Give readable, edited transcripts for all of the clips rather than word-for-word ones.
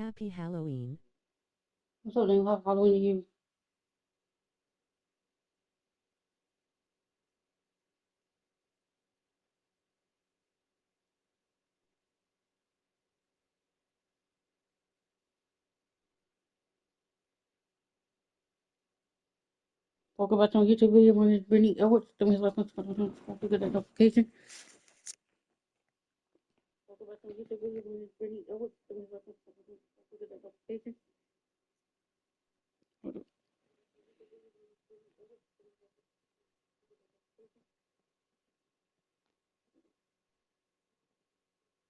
Happy Halloween. What's up, then? Happy Halloween to you. Talk about on YouTube video when it's Brittany Edwards. Don't his last name. Don't forget that notification. Talk about on YouTube video when it's Brittany Edwards. Don't his last name. Don't forget that notification.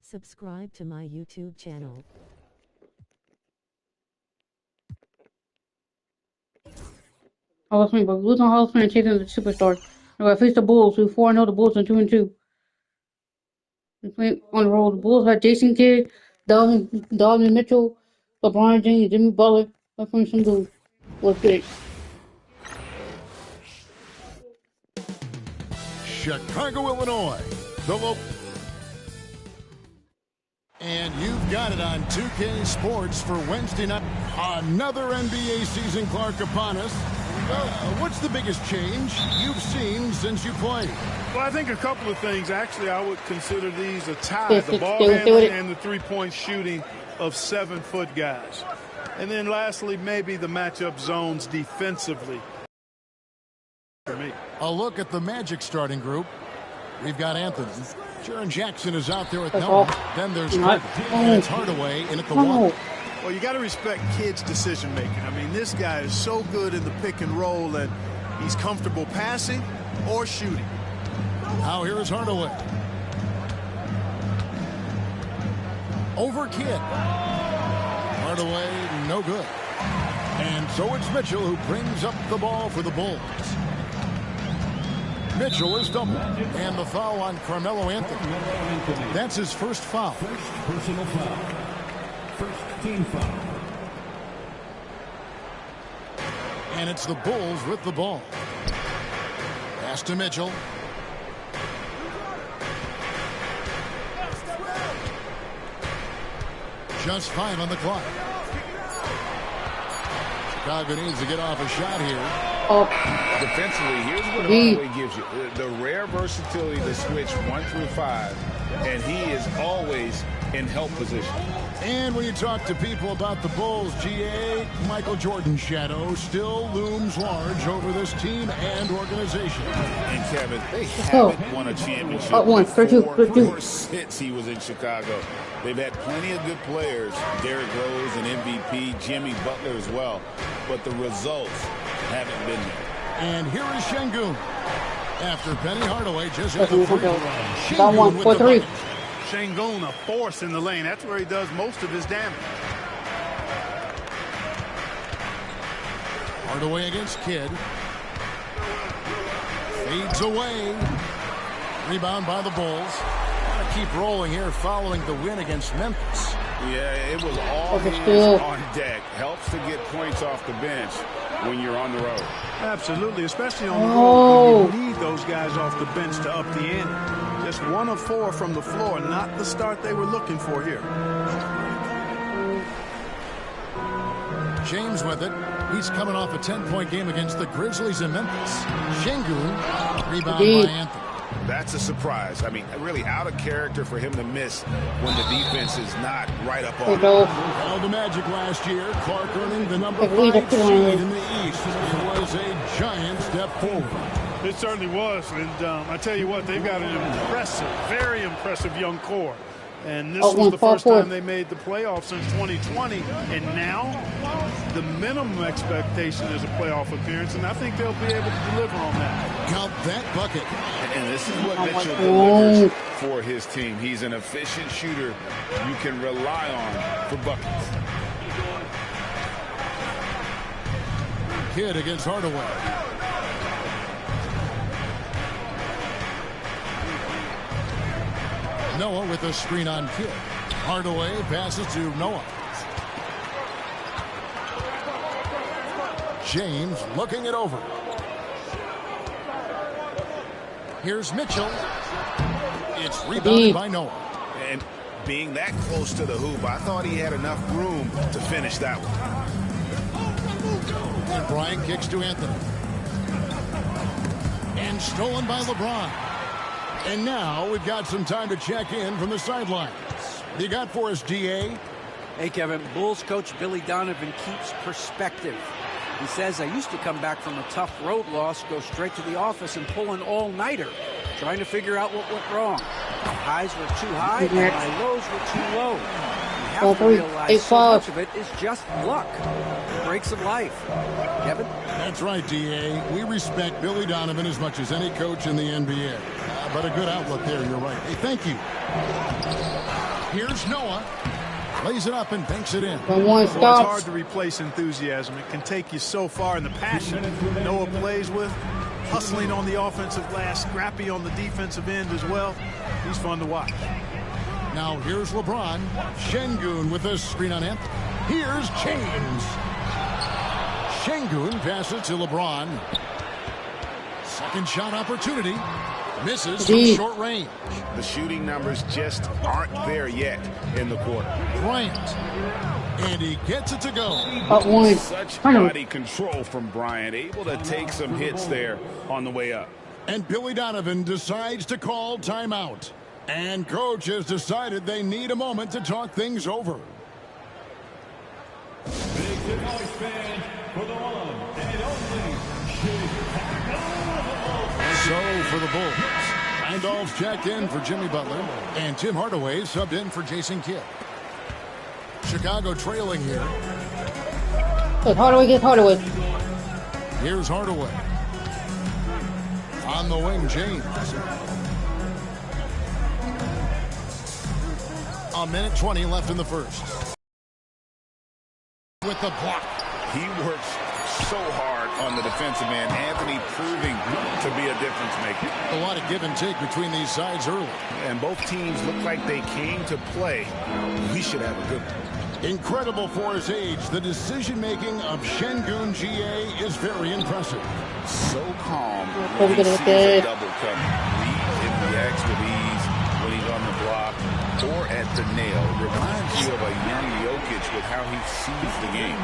Subscribe to my YouTube channel. Hall of Fame, but losing Hall of Fame and chasing the superstar. They're going to face the Bulls, who 4-0 the Bulls and 2-2. They're playing on the road. The Bulls had Jason Kidd, Donovan Mitchell, LeBron James, Jimmy Butler. Let's bring some dudes. What's good? Chicago, Illinois. And you've got it on 2K Sports for Wednesday night. Another NBA season, Clark, upon us. What's the biggest change you've seen since you played? Well, I think a couple of things. Actually, I would consider these a tie. The ball handling and the three-point shooting of 7-foot guys. And then lastly, maybe the matchup zones defensively for me. A look at the Magic starting group. We've got Anthony. Jaren Jackson is out there at Noah. Then there's Carter. And it's Hardaway in at the one. Well, you got to respect kids' decision-making. I mean, this guy is so good in the pick and roll that he's comfortable passing or shooting. Now here is Hardaway. Over Kidd. Hardaway, no good. And so it's Mitchell who brings up the ball for the Bulls. Mitchell is doubled. And the foul on Carmelo Anthony. That's his first foul. First personal foul. First team foul. And it's the Bulls with the ball. Pass to Mitchell. Just 5 on the clock. Chicago needs to get off a shot here. Defensively, here's what Hardaway gives you. The rare versatility to switch 1 through 5. And he is always in help position. And when you talk to people about the Bulls, GA, Michael Jordan's shadow still looms large over this team and organization. And Kevin, they haven't won a championship. Four since he was in Chicago. They've had plenty of good players. Derrick Rose, an MVP, Jimmy Butler as well. But the results haven't been there. And here is Şengün. After Penny Hardaway just hit the free throw. Down 1 for 3. Şengün, a force in the lane. That's where he does most of his damage. Hardaway against Kidd. Fades away. Rebound by the Bulls. Gotta keep rolling here following the win against Memphis. Yeah, it was all hands on deck. Helps to get points off the bench when you're on the road. Absolutely, especially on the road when you need those guys off the bench to up the ante. Just 1 of 4 from the floor, not the start they were looking for here. James with it. He's coming off a 10-point game against the Grizzlies in Memphis. Şengün, rebound by Anthony. That's a surprise. I mean, really out of character for him to miss when the defense is not right up on him. Held the Magic last year. Clark earning the number 5 seed in the East. It was a giant step forward. It certainly was. And I tell you what, they've got an impressive, very impressive young core. And this was the first time they made the playoffs since 2020. And now the minimum expectation is a playoff appearance. And I think they'll be able to deliver on that. Count that bucket. And this is what Mitchell delivers for his team. He's an efficient shooter you can rely on for buckets. Kidd against Hardaway. Noah with a screen on Kidd. Hardaway passes to Noah. James looking it over. Here's Mitchell. It's rebounded by Noah. And being that close to the hoop, I thought he had enough room to finish that one. And Bryant kicks to Anthony. And stolen by LeBron. And now we've got some time to check in from the sidelines. You got for us, DA? Hey, Kevin, Bulls coach Billy Donovan keeps perspective. He says, I used to come back from a tough road loss, go straight to the office and pull an all-nighter, trying to figure out what went wrong. My highs were too high and my lows were too low. You have to realize so much of it is just luck, breaks of life. Kevin? That's right, DA. We respect Billy Donovan as much as any coach in the NBA. But a good outlook there, you're right. Hey, thank you. Here's Noah. Lays it up and banks it in. Well, it's hard to replace enthusiasm. It can take you so far, and the passion Noah plays with, hustling on the offensive glass, scrappy on the defensive end as well. He's fun to watch. Now here's LeBron. Şengün with a screen on him. Here's James. Şengün passes to LeBron. Second shot opportunity. Misses from short range. The shooting numbers just aren't there yet in the quarter. Bryant. And he gets it to go. Such body control from Bryant. Able to take some hits there on the way up. And Billy Donovan decides to call timeout. And coach has decided they need a moment to talk things over. Make the noise, fans, for the one and only So for the Bulls, Randolph's checked in for Jimmy Butler, and Tim Hardaway subbed in for Jason Kidd. Chicago trailing here. Good, Hardaway gets Hardaway. Here's Hardaway. On the wing, James. A minute 20 left in the first. With the block. He works so hard on the defensive end. Anthony proving to be a difference maker. A lot of give and take between these sides early. And both teams look like they came to play. We should have a good one. Incredible for his age. The decision-making of Şengün GA is very impressive. So calm when he sees a double coming. He reacts with ease when he's on the block or at the nail. Reminds you of a young Jokic with how he sees the game.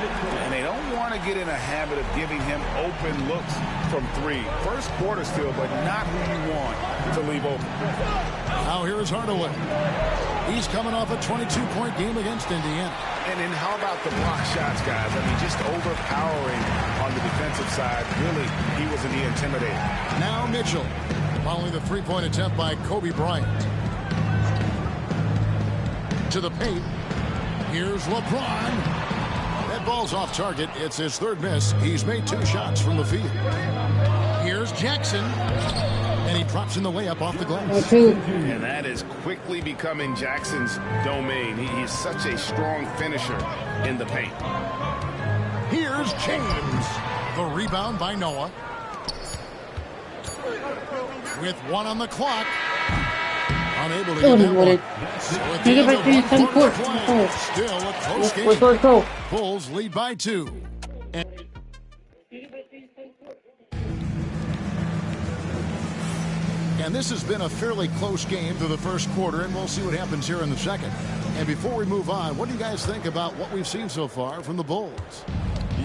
And they don't want to get in a habit of giving him open looks from three. First quarter still, but not who you want to leave open. Now here is Hardaway. He's coming off a 22-point game against Indiana. And then how about the block shots, guys? I mean, just overpowering on the defensive side. Really, he was in the intimidator. Now Mitchell, following the three-point attempt by Kobe Bryant. To the paint. Here's LeBron. That ball's off target. It's his third miss. He's made 2 shots from the field. Here's Jackson. And he drops in the layup off the glass. And that is quickly becoming Jackson's domain. He's such a strong finisher in the paint. Here's James. The rebound by Noah. With 1 on the clock. Unable to get that one. So at the end of 1 quarter play, still a close game. Bulls lead by 2. And this has been a fairly close game through the first quarter, and we'll see what happens here in the second. And before we move on, what do you guys think about what we've seen so far from the Bulls?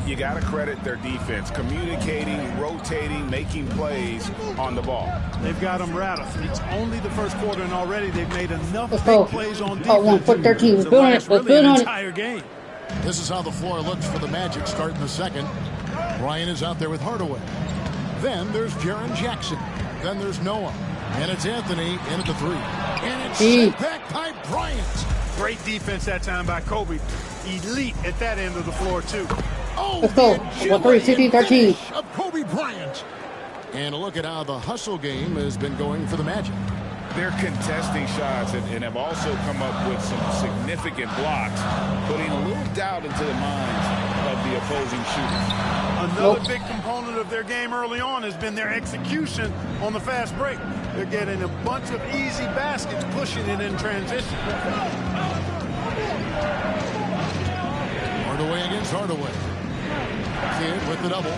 You got to credit their defense, communicating, rotating, making plays on the ball. They've got them rattled. It's only the first quarter, and already they've made enough big plays on defense to last really an entire game. This is how the floor looks for the Magic starting the second. Bryant is out there with Hardaway. Then there's Jaren Jackson. Then there's Noah. And it's Anthony in at the 3. And it's sent back by Bryant. Great defense that time by Kobe. Elite at that end of the floor, too. Oh, let's go. 13. Of Kobe Bryant. And a look at how the hustle game has been going for the Magic. They're contesting shots and have also come up with some significant blocks, putting a little doubt into the minds of the opposing shooters. Another big component of their game early on has been their execution on the fast break. They're getting a bunch of easy baskets, pushing it in transition. Hardaway against Hardaway. Kidd with the double.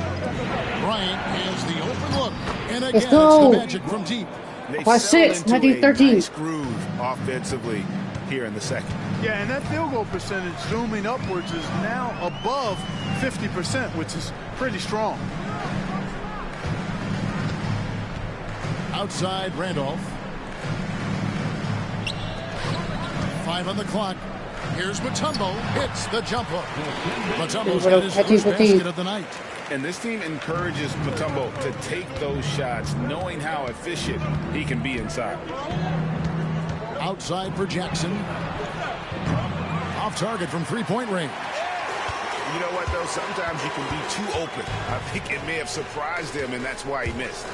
Bryant has the open look. And again, it's the Magic from deep. They 5-6, 19-13. Nice groove offensively here in the second. Yeah, and that field goal percentage zooming upwards is now above 50%, which is pretty strong. Outside Randolph. 5 on the clock. Here's Mutombo. Hits the jumper. Mutombo's got his first basket of the night. And this team encourages Mutombo to take those shots, knowing how efficient he can be inside. Outside for Jackson. Off target from three-point range. You know what, though? Sometimes you can be too open. I think it may have surprised him, and that's why he missed.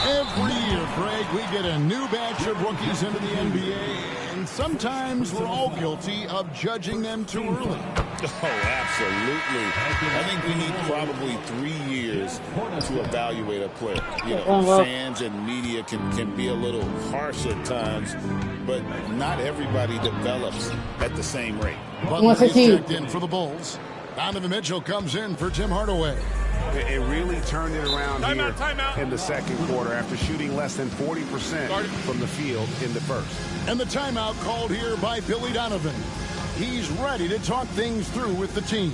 Every year, Greg, we get a new batch of rookies into the NBA, and sometimes we're all guilty of judging them too early. Oh, absolutely. I think we need probably 3 years to evaluate a player. You know, fans and media can be a little harsh at times, but not everybody develops at the same rate. Butler is checked in for the Bulls. Donovan Mitchell comes in for Tim Hardaway. It really turned it around here in the second quarter after shooting less than 40% from the field in the first. And the timeout called here by Billy Donovan. He's ready to talk things through with the team.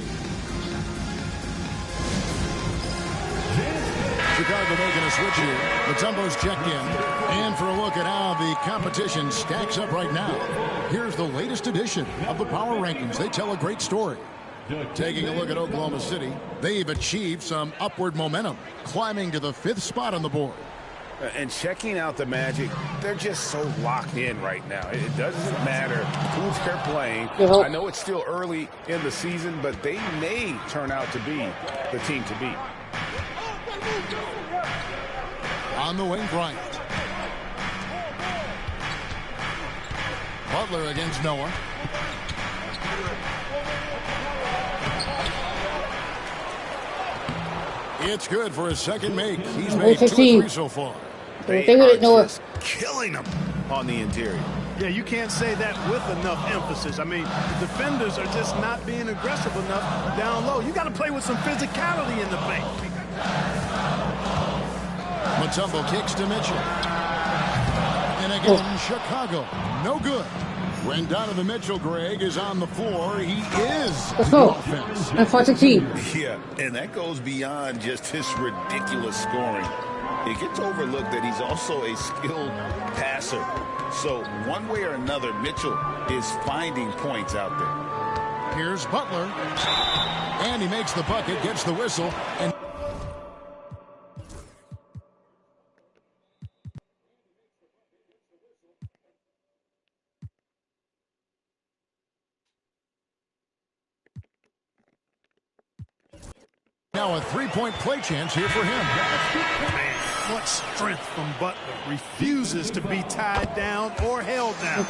Chicago making a switch here. Mutombo's checked in. And for a look at how the competition stacks up right now, here's the latest edition of the Power Rankings. They tell a great story. Taking a look at Oklahoma City, they've achieved some upward momentum, climbing to the 5th spot on the board. And checking out the Magic, they're just so locked in right now. It doesn't matter who they're playing. I know it's still early in the season, but they may turn out to be the team to beat. On the wing, Bryant. Butler against Noah. It's good for his second make. He's made 2 or 3 so far. They are just killing them on the interior. Yeah, you can't say that with enough emphasis. I mean, the defenders are just not being aggressive enough down low. You got to play with some physicality in the paint. Mutombo kicks to Mitchell. And again, Chicago. No good. When Donovan Mitchell, Greg, is on the floor, he is the offense. And 14. Yeah, and that goes beyond just his ridiculous scoring. It gets overlooked that he's also a skilled passer. So one way or another, Mitchell is finding points out there. Here's Butler. And he makes the bucket, gets the whistle, and now a three-point play chance here for him. Man, what strength from Butler. Refuses to be tied down or held down.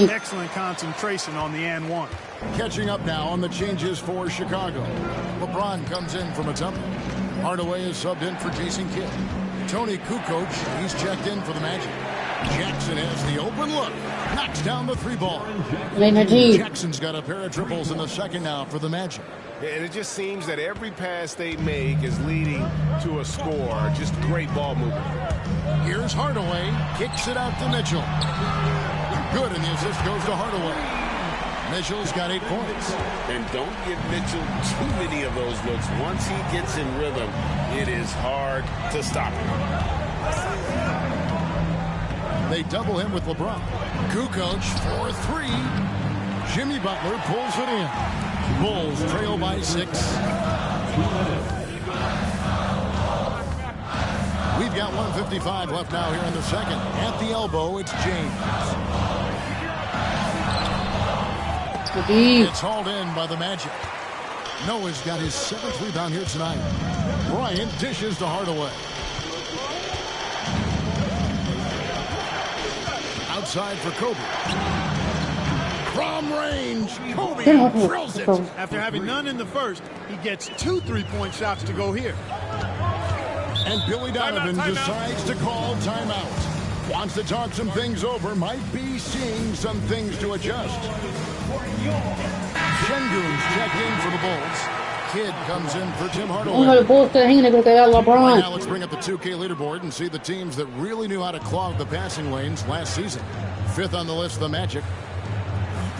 Excellent concentration on the and one. Catching up now on the changes for Chicago. LeBron comes in for Mutombo. Hardaway is subbed in for Jason Kidd. Tony Kukoc, he's checked in for the Magic. Jackson has the open look. Knocks down the 3-ball. Jackson's got a pair of triples in the second now for the Magic. And it just seems that every pass they make is leading to a score. Just great ball movement. Here's Hardaway. Kicks it out to Mitchell. Good, and the assist goes to Hardaway. Mitchell's got 8 points. And don't give Mitchell too many of those looks. Once he gets in rhythm, it is hard to stop him. They double him with LeBron. Kukoc for 3. Jimmy Butler pulls it in. Bulls trail by 6. We've got 1:55 left now here in the second. At the elbow, it's James. It's hauled in by the Magic. Noah's got his 7th rebound here tonight. Bryant dishes to Hardaway. Outside for Kobe. From range, Kobe drills it. After having none in the first, he gets 2 3-point shots to go here. And Billy Donovan decides to call timeout. Wants to talk some things over, might be seeing some things to adjust. Şengün's checked in for the Bulls. Kidd comes in for Tim Hardaway. Right now, let's bring up the 2K leaderboard and see the teams that really knew how to clog the passing lanes last season. 5th on the list, the Magic.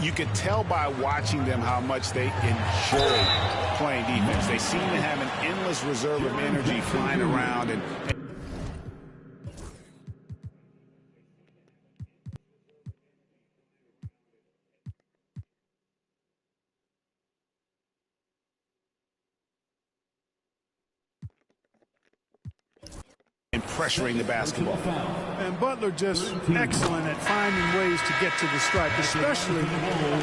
You could tell by watching them how much they enjoy playing defense. They seem to have an endless reserve of energy flying around and pressuring the basketball. And Butler just excellent at finding ways to get to the stripe, especially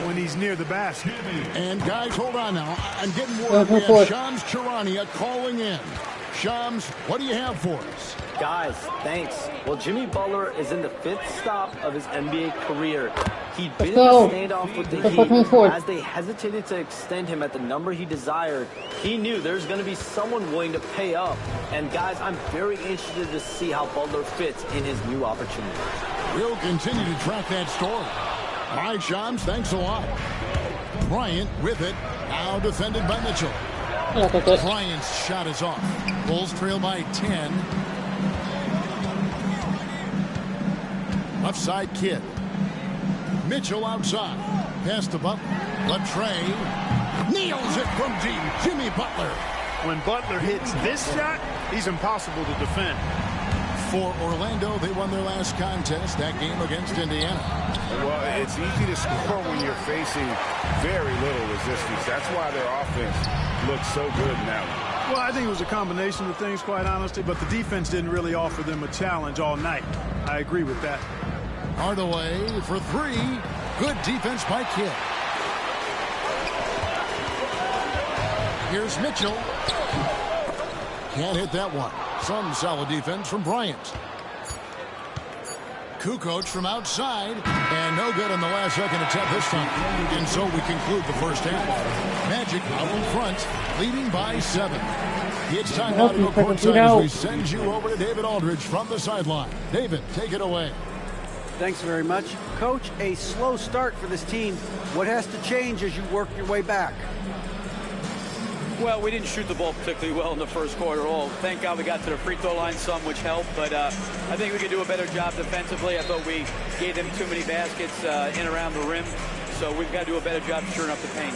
when he's near the basket. And guys, hold on now. I'm getting word we have Shams Charania calling in. Shams, what do you have for us? Guys, thanks. Well, Jimmy Butler is in the 5th stop of his NBA career. He'd been in a standoff with the Heat. As they hesitated to extend him at the number he desired, he knew there's going to be someone willing to pay up. And guys, I'm very interested to see how Butler fits in his new opportunity. We'll continue to track that story. All right, Shams, thanks a lot. Bryant with it, now defended by Mitchell. Bryant's shot is off. Bulls trail by 10. Left side Kidd. Mitchell outside. Pass to Butler. Latrey nails it from deep. Jimmy Butler. When Butler hits this shot, he's impossible to defend. For Orlando, they won their last contest, that game against Indiana. Well, it's easy to score when you're facing very little resistance. That's why their offense looks so good now. Well, I think it was a combination of things, quite honestly, but the defense didn't really offer them a challenge all night. I agree with that. Hardaway for 3. Good defense by Kidd. Here's Mitchell. Can't hit that one. Some solid defense from Bryant. Kukoc from outside. And no good on the last second attempt this time. And so we conclude the first half. Magic out in front, leading by 7. It's time now to go courtside as we send you over to David Aldridge from the sideline. David, take it away. Thanks very much. Coach, a slow start for this team. What has to change as you work your way back? Well, we didn't shoot the ball particularly well in the first quarter at all. Thank God we got to the free throw line some, which helped. But I think we could do a better job defensively. I thought we gave them too many baskets in around the rim. So we've got to do a better job shoring up the paint.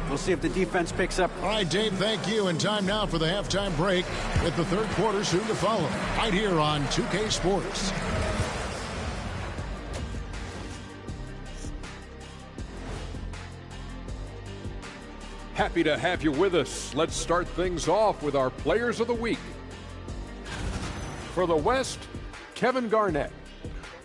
We'll see if the defense picks up. All right, Dave, thank you. And time now for the halftime break with the third quarter soon to follow. Right here on 2K Sports. Happy to have you with us. Let's start things off with our Players of the Week. For the West, Kevin Garnett.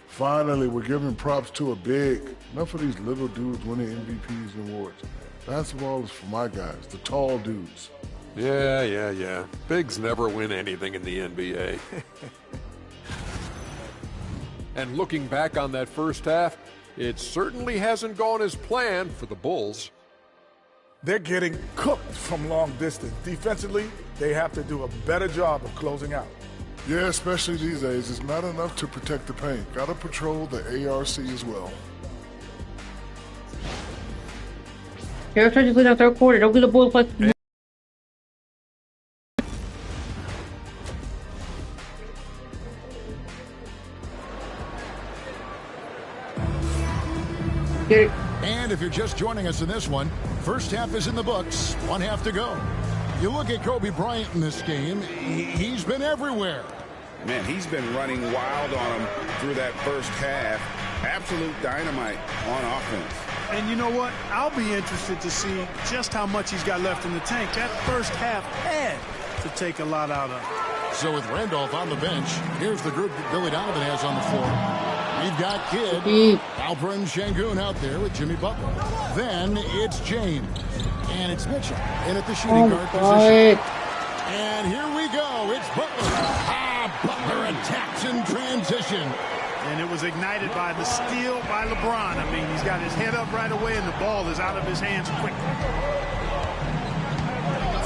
Finally, we're giving props to a big. Enough of these little dudes winning MVPs and awards. Basketball is for my guys, the tall dudes. Yeah. Bigs never win anything in the NBA. And looking back on that first half, it certainly hasn't gone as planned for the Bulls. They're getting cooked from long distance. Defensively, they have to do a better job of closing out. Yeah, especially these days. It's not enough to protect the paint. Got to patrol the ARC as well. Here, try to play that third quarter. Don't get the Bulls like. And if you're just joining us in this one, first half is in the books, one half to go. You look at Kobe Bryant in this game, he's been everywhere. Man, he's been running wild on him through that first half. Absolute dynamite on offense. And you know what? I'll be interested to see just how much he's got left in the tank. That first half had to take a lot out of him. So with Randolph on the bench, here's the group that Billy Donovan has on the floor. We've got Kidd, Alperen Sengun out there with Jimmy Butler. Then it's James, and it's Mitchell in at the shooting guard position. And here we go. It's Butler. Butler attacks in transition. And it was ignited by the steal by LeBron. I mean, he's got his head up right away, and the ball is out of his hands quickly.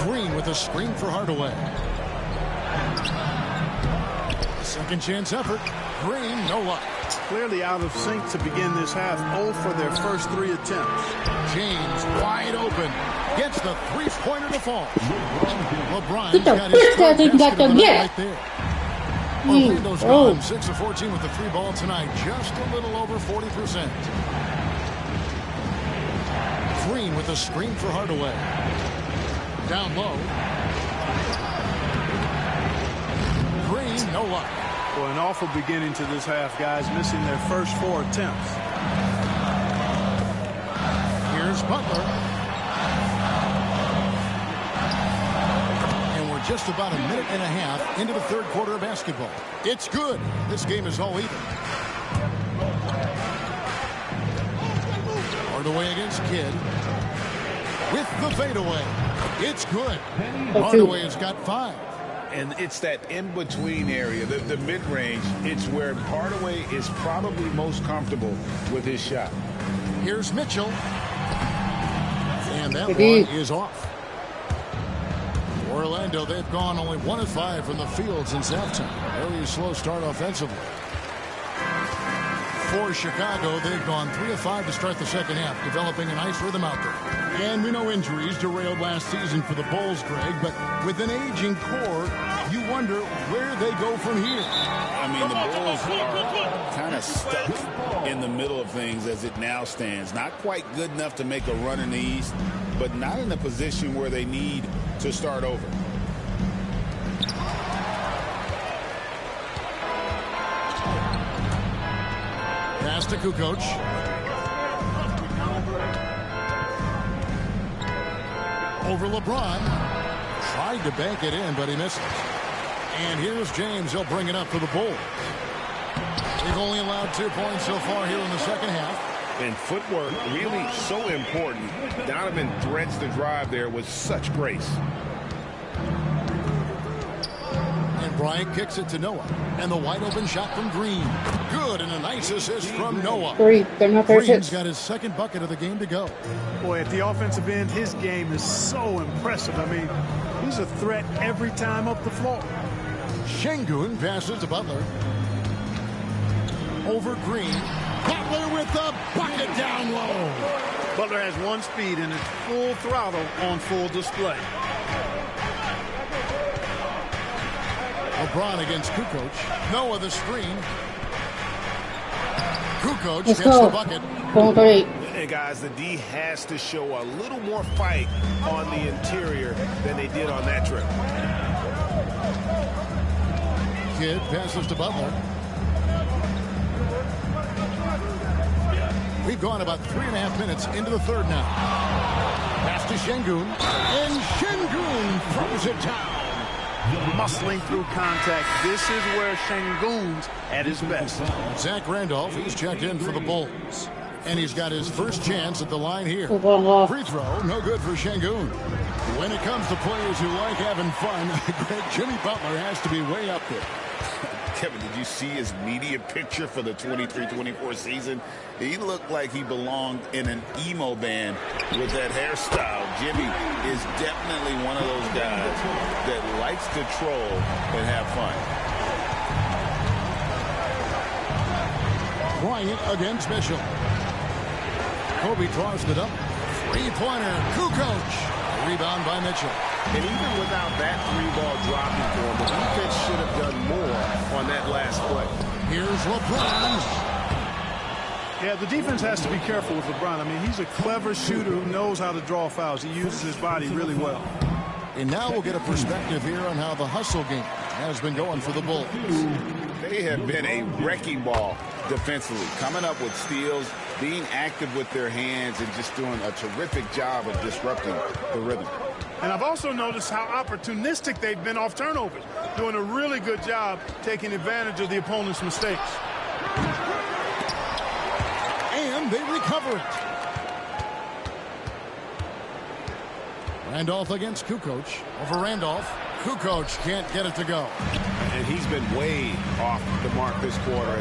Green with a screen for Hardaway. Second chance effort. Green, no luck. Clearly out of sync to begin this half. 0 for their first 3 attempts. James wide open. Gets the three-pointer to fall. LeBron Get the first guy that you got to get. Right there. Orlando's gone 6 of 14 with the 3 ball tonight. Just a little over 40%. Green with a screen for Hardaway. Down low. Green, no luck. Well, an awful beginning to this half, guys, missing their first 4 attempts. Here's Butler. And we're just about a minute and a half into the third quarter of basketball. It's good. This game is all even. Hardaway against Kidd. With the fadeaway. It's good. Hardaway has got 5. And it's that in-between area, the mid-range. It's where Hardaway is probably most comfortable with his shot. Here's Mitchell. And that one is off. Orlando, they've gone only 1 of 5 from the field since halftime. Very slow start offensively. For Chicago, they've gone 3 of 5 to start the second half, developing a nice rhythm out there. And we know injuries derailed last season for the Bulls, Greg, but with an aging core, you wonder where they go from here. I mean, the Bulls are kind of stuck in the middle of things as it now stands. Not quite good enough to make a run in the East, but not in a position where they need to start over. Pass to Kukoc. Over LeBron. Tried to bank it in, but he misses. And here's James. He'll bring it up for the Bulls. They've only allowed 2 points so far here in the second half. And footwork really so important. Donovan threads the drive there with such grace. And Bryant kicks it to Noah. And the wide open shot from Green. Good, and a nice assist from Noah. Green's got his second bucket of the game to go. Boy, at the offensive end, his game is so impressive. I mean, he's a threat every time up the floor. Şengün passes to Butler. Over Green. Butler with the bucket down low. Butler has 1 speed and it's full throttle on full display. LeBron against Kukoc. Noah the screen. Kukoc gets the bucket. Hey guys, the D has to show a little more fight on the interior than they did on that trip. Kidd passes to Butler. We've gone about 3.5 minutes into the third now. Pass to Şengün. And Şengün throws it down. Muscling through contact. This is where Şengün's at his best. Zach Randolph, he's checked in for the Bulls. And he's got his first chance at the line here. Free throw, no good for Şengün. When it comes to players who like having fun, Jimmy Butler has to be way up there. Kevin, did you see his media picture for the 23-24 season? He looked like he belonged in an emo band with that hairstyle. Jimmy is definitely one of those guys that likes to troll and have fun. Bryant against Mitchell. Kobe draws it up. Three-pointer, Kukoc. Rebound by Mitchell. And even without that 3-ball dropping for him, the defense should have done more on that last play. Here's LeBron. Yeah, the defense has to be careful with LeBron. I mean, he's a clever shooter who knows how to draw fouls. He uses his body really well. And now we'll get a perspective here on how the hustle game has been going for the Bulls. They have been a wrecking ball defensively, coming up with steals, being active with their hands, and just doing a terrific job of disrupting the rhythm. And I've also noticed how opportunistic they've been off turnovers, doing a really good job taking advantage of the opponent's mistakes. And they recover it. Randolph against Kukoc. Over Randolph. Kukoc can't get it to go. And he's been way off the mark this quarter.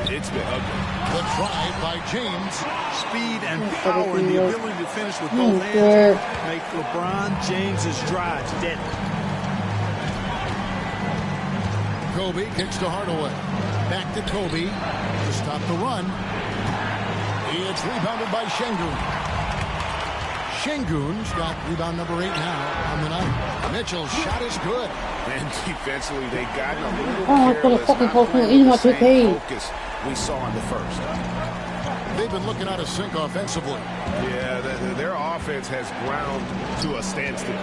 It's been ugly. The drive by James. Speed and power and the ability to finish with both hands make LeBron James's drives deadly. Kobe kicks to Hardaway. Back to Kobe to stop the run. It's rebounded by Şengün. Şengün's got rebound number 8 now on the night. Mitchell's shot is good. And defensively, they've gotten a little Oh, I put a fucking focus focus we saw in the first. they've been looking out of sync offensively. Yeah, their offense has ground to a standstill.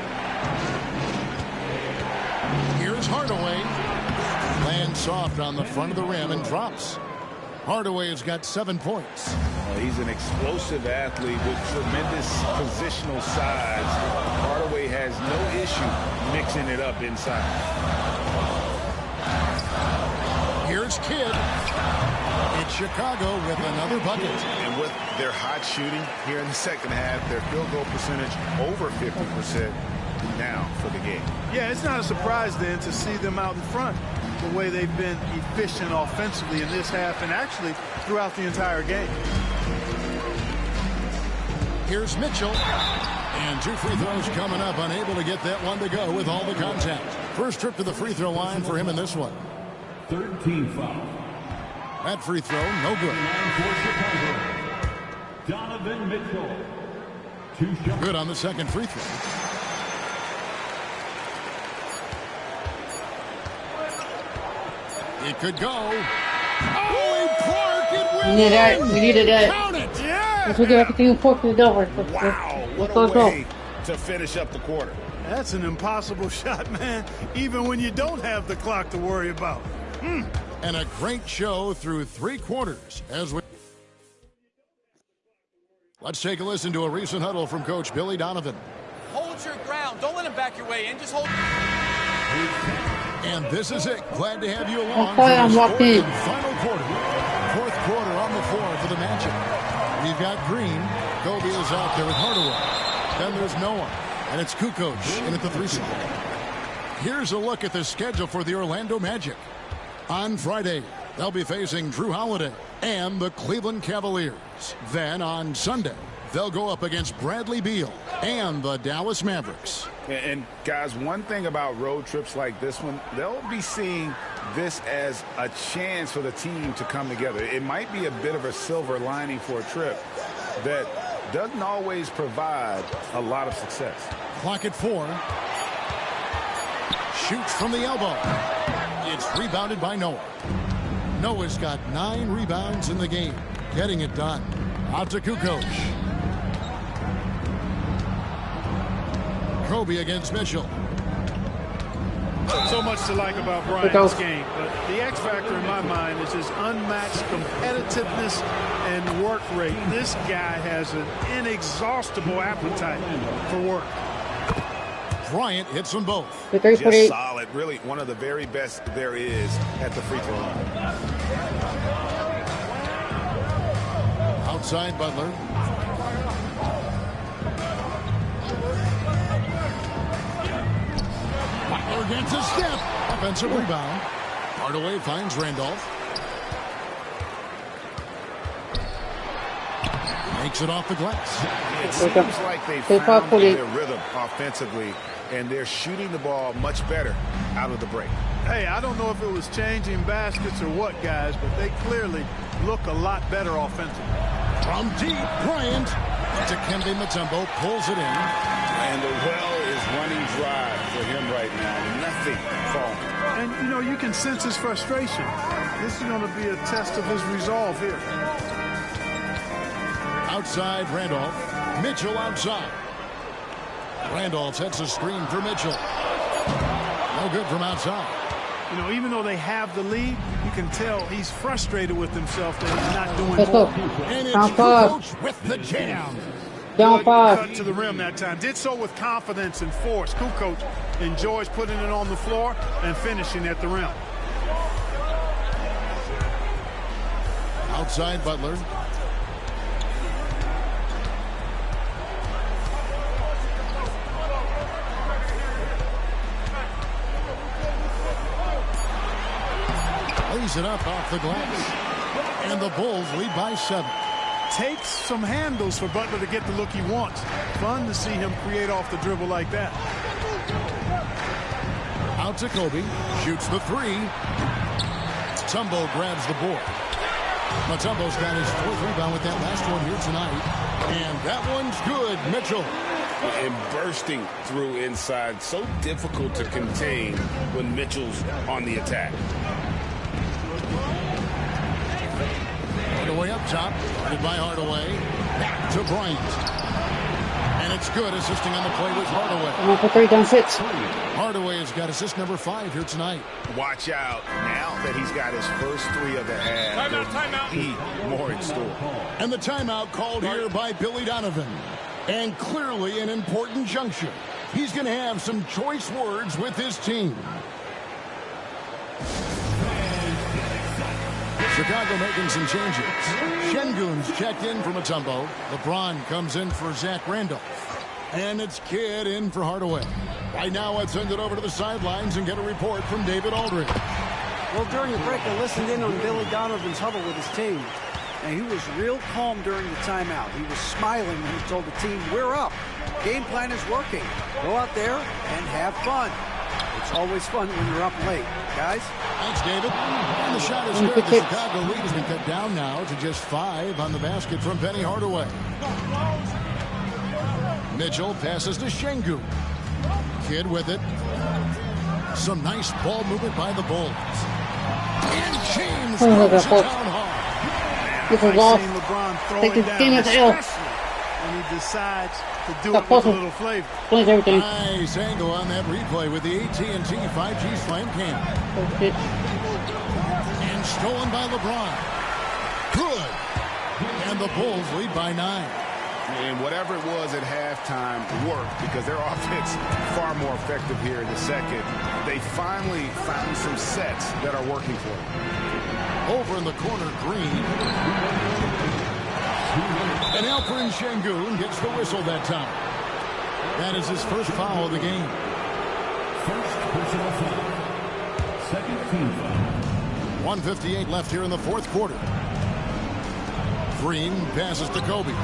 Here's Hardaway. Lands soft on the front of the rim and drops. Hardaway has got 7 points. He's an explosive athlete with tremendous positional size. Hardaway has no issue mixing it up inside. Here's Kidd. It's Chicago with another bucket. And with their hot shooting here in the second half, their field goal percentage over 50% now for the game. Yeah, it's not a surprise then to see them out in front the way they've been efficient offensively in this half and actually throughout the entire game. Here's Mitchell. And 2 free throws coming up, unable to get that one to go with all the contact. First trip to the free throw line for him in this one. 13 foul. That free throw, no good. Donovan Mitchell. 2 shots. Good on the second free throw. It could go. Oh, Clark, it will. We needed that. We needed that. Count it. Yeah. Let's look at everything for the over. Wow, what a way to finish up the quarter. That's an impossible shot, man, even when you don't have the clock to worry about. And a great show through 3 quarters as we... Let's take a listen to a recent huddle from Coach Billy Donovan. Hold your ground. Don't let him back your way in. Just hold. And this is it. Glad to have you along Okay, I'm for locked this in. final quarter. Fourth quarter on the floor for the Magic. We've got Green. Kobe is out there with Hardaway. Then there's Noah. And it's Kukoc in at the 3 spot. Here's a look at the schedule for the Orlando Magic. On Friday, they'll be facing Drew Holiday and the Cleveland Cavaliers. Then on Sunday, they'll go up against Bradley Beal and the Dallas Mavericks. And guys, one thing about road trips like this one, they'll be seeing this as a chance for the team to come together. It might be a bit of a silver lining for a trip that doesn't always provide a lot of success. Clock at 4. Shoots from the elbow. It's rebounded by Noah. Noah's got 9 rebounds in the game. Getting it done. Out to Kukoc. Kobe against Mitchell. So much to like about Bryant's game, but the X factor in my mind is his unmatched competitiveness and work rate. This guy has an inexhaustible appetite for work. Bryant hits them both. Just solid. Really one of the very best there is at the free throw line. Outside Butler. Butler gets a step. Offensive rebound. Hardaway finds Randolph. Makes it off the glass. It seems like they found their rhythm offensively, and they're shooting the ball much better out of the break. Hey, I don't know if it was changing baskets or what, guys, but they clearly look a lot better offensively. From deep, Bryant. Dikembe Mutombo pulls it in. And the well is running dry for him right now. Nothing falling. And, you know, you can sense his frustration. This is going to be a test of his resolve here. Outside Randolph. Mitchell outside. Randolph sets a screen for Mitchell. No good from outside. You know, even though they have the lead, you can tell he's frustrated with himself that he's not doing more. And it's Kukoc with the jam. Down 5. Cut to the rim that time. Did so with confidence and force. Kukoc enjoys putting it on the floor and finishing at the rim. Outside Butler. Lays it up off the glass. And the Bulls lead by 7. Takes some handles for Butler to get the look he wants. Fun to see him create off the dribble like that. Out to Kobe. Shoots the 3. Mutombo grabs the board. Mutombo's got his 4th rebound with that last one here tonight. And that one's good. Mitchell. And bursting through inside. So difficult to contain when Mitchell's on the attack. Hardaway up top. Guarded by Hardaway. Back to Bryant. And it's good, assisting on the play with Hardaway. I'm for 3 down 6. Hardaway has got assist number 5 here tonight. Watch out. Now that he's got his first 3 of the half, Timeout. more in store. And the timeout called here by Billy Donovan. And clearly an important juncture. He's going to have some choice words with his team. Chicago making some changes. Şengün's checked in from Mutombo. LeBron comes in for Zach Randolph. And it's Kidd in for Hardaway. Right now, let's send it over to the sidelines and get a report from David Aldridge. Well, during the break, I listened in on Billy Donovan's huddle with his team. And he was real calm during the timeout. He was smiling when he told the team, we're up. Game plan is working. Go out there and have fun. It's always fun when you're up late. Guys? Thanks, David. And the shot is good. The Chicago lead has been cut down now to just 5 on the basket from Penny Hardaway. Mitchell passes to Şengün. Kidd with it. Some nice ball movement by the Bulls. And James throws it down hard. This is lost. Take this game as L. When he decides to do it with a little flavor. Plays everything. Nice angle on that replay with the AT&T 5G Slam Cam. And stolen by LeBron. Good. And the Bulls lead by 9. And whatever it was at halftime worked because their offense far more effective here in the second. They finally found some sets that are working for them. Over in the corner, Green. And Alperen Şengün gets the whistle that time. That is his first foul of the game. First personal foul. Second team foul. 1:58 left here in the fourth quarter. Green passes to Kobe.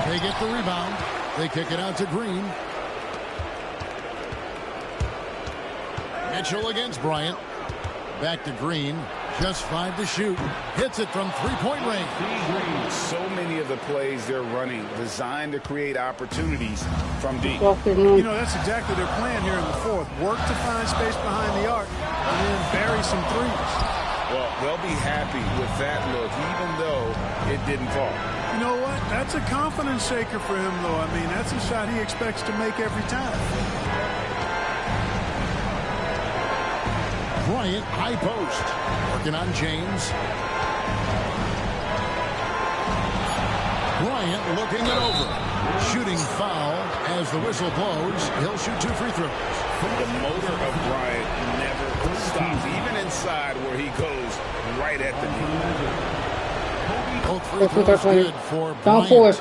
They get the rebound. They kick it out to Green. Mitchell against Bryant. Back to Green. Just 5 to shoot. Hits it from 3-point range. So many of the plays they're running designed to create opportunities from deep. You know, that's exactly their plan here in the fourth. Work to find space behind the arc and then bury some threes. Well, they'll be happy with that look, even though it didn't fall. You know what? That's a confidence shaker for him, though. I mean, that's a shot he expects to make every time. Bryant, high post. Working on James. Bryant looking it over. Shooting foul as the whistle blows. He'll shoot 2 free throws. The motor of Bryant never stops, even inside where he goes right at the knee. Both free throws good for Bryant. Down 4.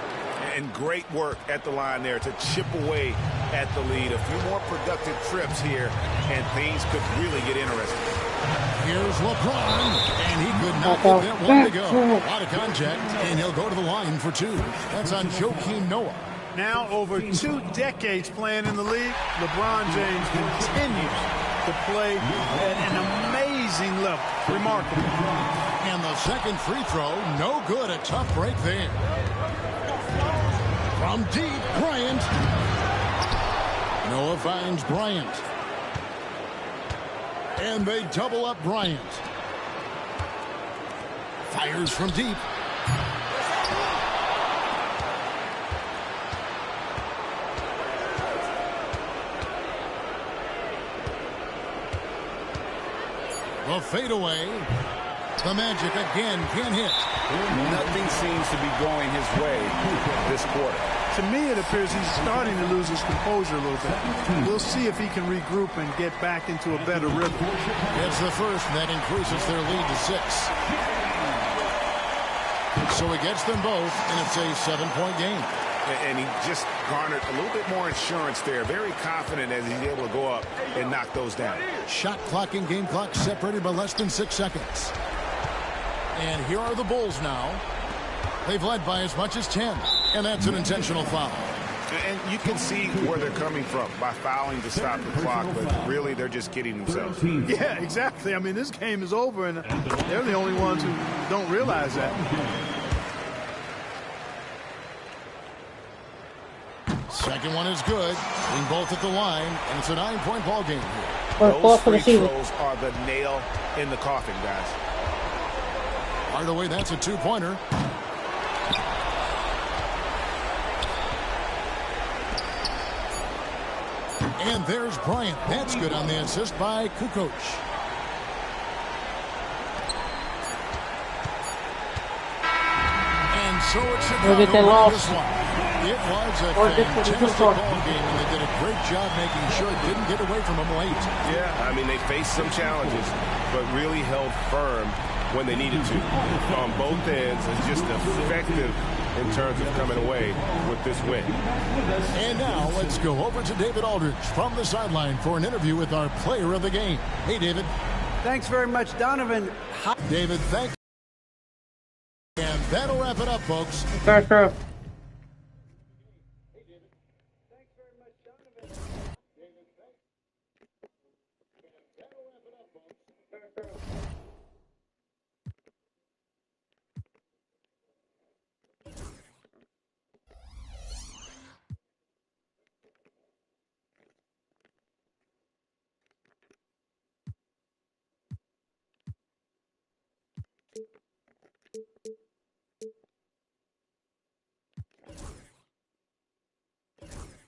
And great work at the line there to chip away at the lead. A few more productive trips here, and things could really get interesting. Here's LeBron, and he could not get that one to go. A lot of contact, and he'll go to the line for 2. That's on Joakim Noah. Now, over 2 decades playing in the league, LeBron James continues to play at an amazing level. Remarkable. And the second free throw, no good. A tough break there. From deep, Bryant. Noah finds Bryant. And they double up Bryant. Fires from deep. The fadeaway. The Magic again can hit. Nothing seems to be going his way this quarter. To me, it appears he's starting to lose his composure a little bit. We'll see if he can regroup and get back into a better rhythm. It's the first, and that increases their lead to 6. So he gets them both, and it's a 7-point game. And he just garnered a little bit more insurance there. Very confident as he's able to go up and knock those down. Shot clock and game clock separated by less than 6 seconds. And here are the Bulls now. They've led by as much as 10, and that's an intentional foul. And you can see where they're coming from by fouling to stop the clock, but really they're just kidding themselves. Yeah, exactly. I mean, this game is over, and they're the only ones who don't realize that. Second one is good. Being both at the line, and it's a 9-point ball game here. Those free throws are the nail in the coffin, guys. Hardaway, that's a two-pointer. And there's Bryant. That's good on the assist by Kukoc. And so it's Chicago winning this one. It was a fantastic ball game, and they did a great job making sure it didn't get away from them late. Yeah, I mean, they faced some challenges, but really held firm when they needed to on both ends, and just effective in terms of coming away with this win. And now let's go over to David Aldridge from the sideline for an interview with our player of the game. Hey, David. Thanks very much, Donovan. David, thank you. And that'll wrap it up, folks.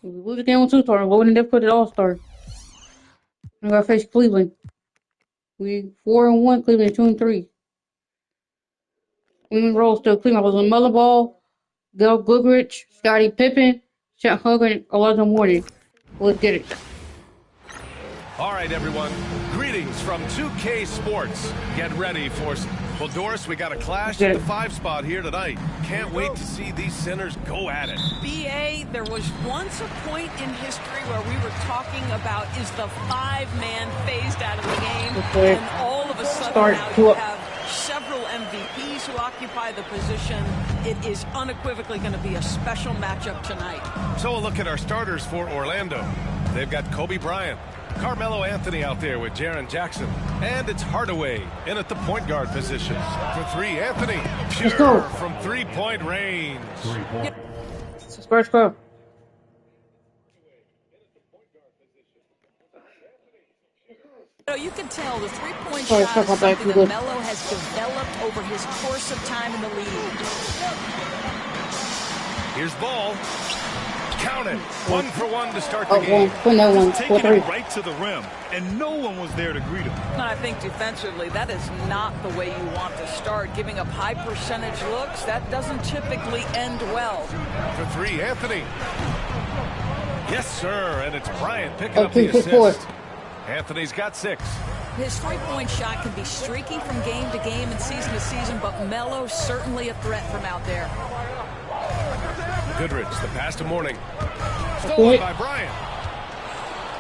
We lose the game on 2-star. What would have put it all-star? We got to face Cleveland. We 4-1. Cleveland 2-3. Cleveland roll still. Cleveland was on Mother Ball, Del Goodrich, Scottie Pippen, Chet Hogan, Elijah Morning. Let's get it. All right, everyone. Greetings from 2K Sports. Get ready for... Well, Doris, we got a clash at the 5 spot here tonight. Can't wait to see these centers go at it. BA, there was once a point in history where we were talking about, is the 5-man phased out of the game? And all of a sudden now you have several MVPs who occupy the position. It is unequivocally going to be a special matchup tonight. So a look at our starters for Orlando. They've got Kobe Bryant, Carmelo Anthony out there with Jaren Jackson, and it's Hardaway in at the point guard position. For 3, Anthony, pure from 3-point range. Spurs go. You can tell the three-point shot is something that Melo has developed over his course of time in the league. Here's Ball. Count it. 1 for 1 to start the game. Taking it right to the rim, and no one was there to greet him. And I think defensively, that is not the way you want to start. Giving up high percentage looks, that doesn't typically end well. For 3, Anthony. Yes, sir, and it's Bryant picking up the assist. Anthony's got 6. His three-point shot can be streaky from game to game and season to season, but Melo's certainly a threat from out there. Goodrich, the pass to Morning. Stolen by Bryant.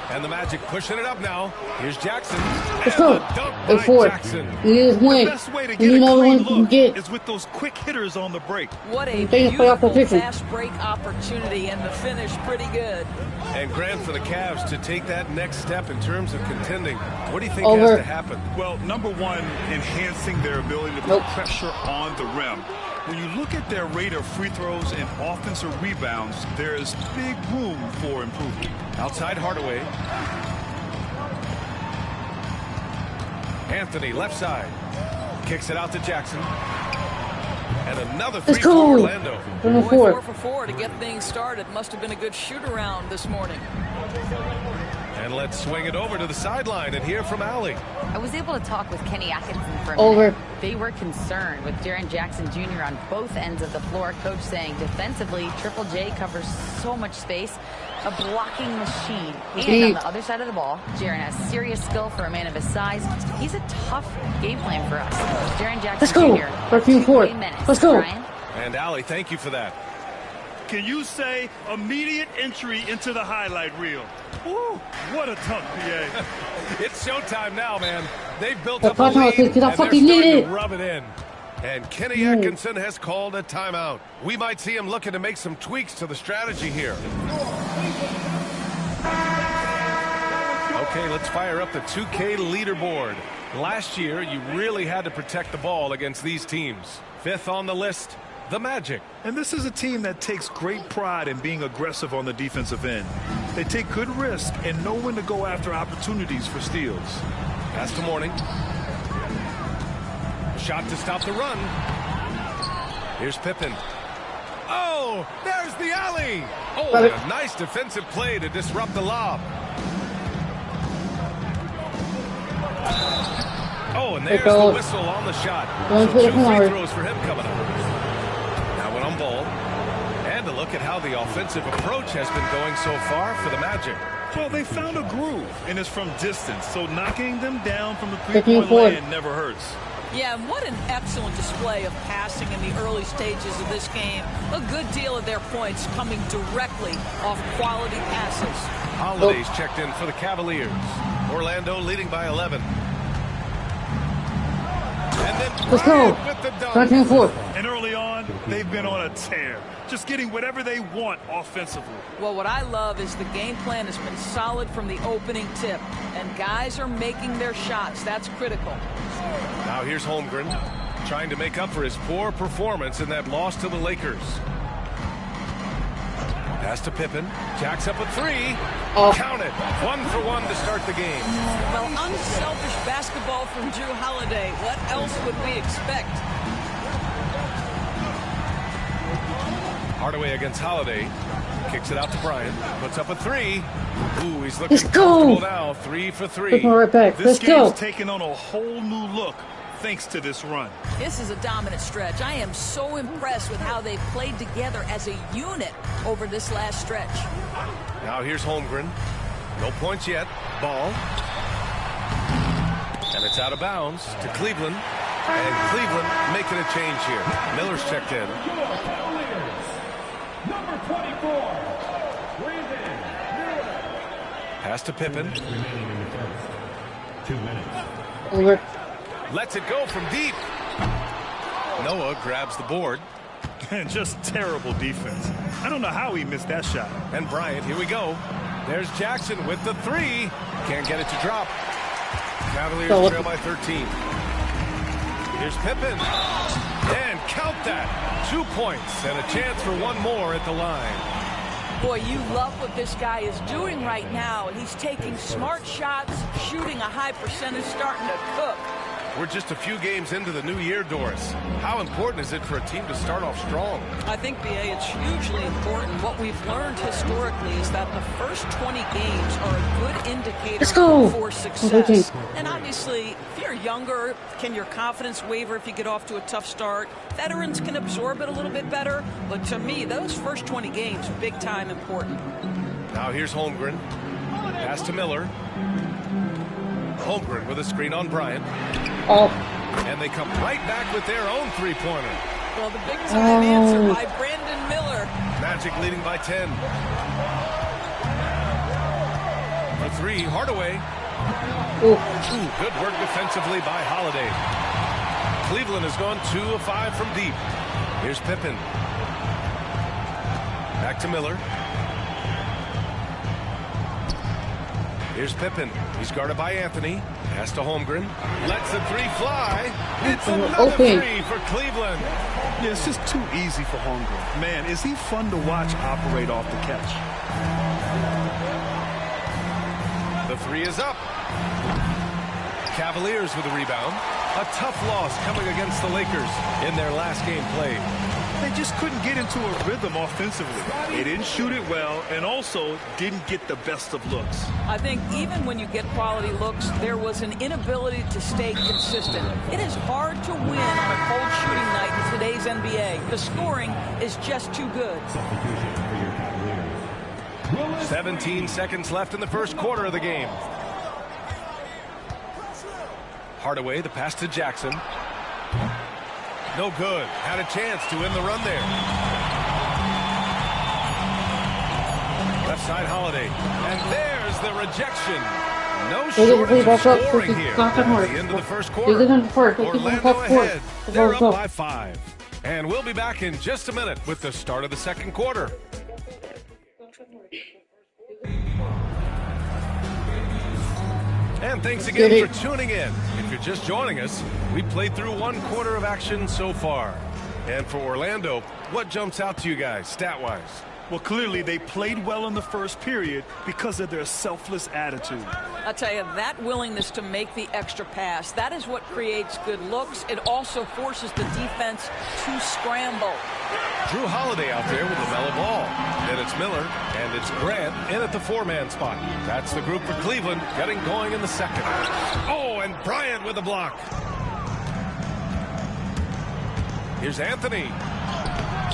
And the Magic pushing it up now. Here's Jackson. Let's go. Jackson. We just win. The best way to get a clean look is with those quick hitters on the break. What a beautiful fast break opportunity, and the finish pretty good. And Grant, for the Cavs to take that next step in terms of contending, what do you think has to happen? Well, number one, enhancing their ability to put pressure on the rim. When you look at their rate of free throws and offensive rebounds, there is big room for improvement. Outside Hardaway. Anthony, left side. Kicks it out to Jackson. And another 3 for Orlando. 4 for 4 to get things started. Must have been a good shoot-around this morning. And let's swing it over to the sideline and hear from Allie. I was able to talk with Kenny Atkinson for a minute. They were concerned with Jaren Jackson Jr. on both ends of the floor. Coach saying defensively, Triple J covers so much space. A blocking machine. And on the other side of the ball, Jaren has serious skill for a man of his size. He's a tough game plan for us. Jaren Jackson Jr. 2 minutes. Let's go. Ryan? And Allie, thank you for that. Can you say immediate entry into the highlight reel? Woo, what a dunk, PA. It's showtime now, man. They've built up a lead, and they're starting to rub it in. And Kenny Atkinson has called a timeout. We might see him looking to make some tweaks to the strategy here. Okay, let's fire up the 2K leaderboard. Last year, you really had to protect the ball against these teams. 5th on the list, the Magic. And this is a team that takes great pride in being aggressive on the defensive end. They take good risk and know when to go after opportunities for steals. Pass to Morning. Shot to stop the run. Here's Pippen. Oh, there's the alley. Oh, and a nice defensive play to disrupt the lob. Oh, and there's the whistle on the shot. So 2 free throws for him coming up. Now one on ball. And a look at how the offensive approach has been going so far for the Magic. Well, they found a groove, and it's from distance. So knocking them down from the three-point line never hurts. Yeah, and what an excellent display of passing in the early stages of this game. A good deal of their points coming directly off quality passes. Holiday's checked in for the Cavaliers. Orlando leading by 11. And then let's go. With the dunk. 13-4. And early on, they've been on a tear. Just getting whatever they want offensively. Well, what I love is the game plan has been solid from the opening tip. And guys are making their shots. That's critical. Now here's Holmgren trying to make up for his poor performance in that loss to the Lakers. Pass to Pippen. Jacks up a 3. Count it. 1 for 1 to start the game. Well, unselfish basketball from Drew Holiday. What else would we expect? Hardaway against Holiday. Kicks it out to Bryant. Puts up a 3. Ooh, he's looking comfortable now. 3 for 3. Right back. This game's taking on a whole new look thanks to this run. This is a dominant stretch. I am so impressed with how they've played together as a unit over this last stretch. Now here's Holmgren. No points yet. Ball. And it's out of bounds to Cleveland. And Cleveland making a change here. Miller's checked in. Number 24, Pass to Pippen. 2 minutes. Over. Lets it go from deep. Noah grabs the board. And just terrible defense. I don't know how he missed that shot. And Bryant, here we go. There's Jackson with the 3. Can't get it to drop. Cavaliers trail by 13. Here's Pippen. And count that. 2 points and a chance for 1 more at the line. Boy, you love what this guy is doing right now. He's taking smart shots, shooting a high percentage, starting to cook. We're just a few games into the new year, Doris. How important is it for a team to start off strong? I think, B.A., it's hugely important. What we've learned historically is that the first 20 games are a good indicator for success. And obviously, if you're younger, can your confidence waver if you get off to a tough start? Veterans can absorb it a little bit better. But to me, those first 20 games, big time important. Now here's Holmgren. Pass to Miller. Holmgren with a screen on Bryant. And they come right back with their own 3-pointer. Well, the big time answer by Brandon Miller. Magic leading by 10. For 3, Hardaway. Ooh, good work defensively by Holiday. Cleveland has gone 2 of 5 from deep. Here's Pippen. Back to Miller. Here's Pippen. He's guarded by Anthony. Pass to Holmgren. Lets the 3 fly. It's another 3 for Cleveland. Yeah, it's just too easy for Holmgren. Man, is he fun to watch operate off the catch. The 3 is up. Cavaliers with a rebound. A tough loss coming against the Lakers in their last game played. They just couldn't get into a rhythm offensively. They didn't shoot it well and also didn't get the best of looks. I think even when you get quality looks, there was an inability to stay consistent. It is hard to win on a cold shooting night in today's NBA. The scoring is just too good. 17 seconds left in the first quarter of the game. Hardaway, the pass to Jackson. No good. Had a chance to end the run there. Left side Holiday. And there's the rejection. No shortage of scoring here at the end of the first quarter. Orlando ahead. They're up by 5. And we'll be back in just a minute with the start of the second quarter. And thanks again for tuning in. If you're just joining us, we played through 1 quarter of action so far. And for Orlando, what jumps out to you guys stat-wise? Well, clearly they played well in the first period because of their selfless attitude. I'll tell you, that willingness to make the extra pass, that is what creates good looks. It also forces the defense to scramble. Drew Holiday out there with LaMelo Ball. Then it's Miller, and it's Grant in at the 4-man spot. That's the group for Cleveland getting going in the second. Oh, and Bryant with the block. Here's Anthony.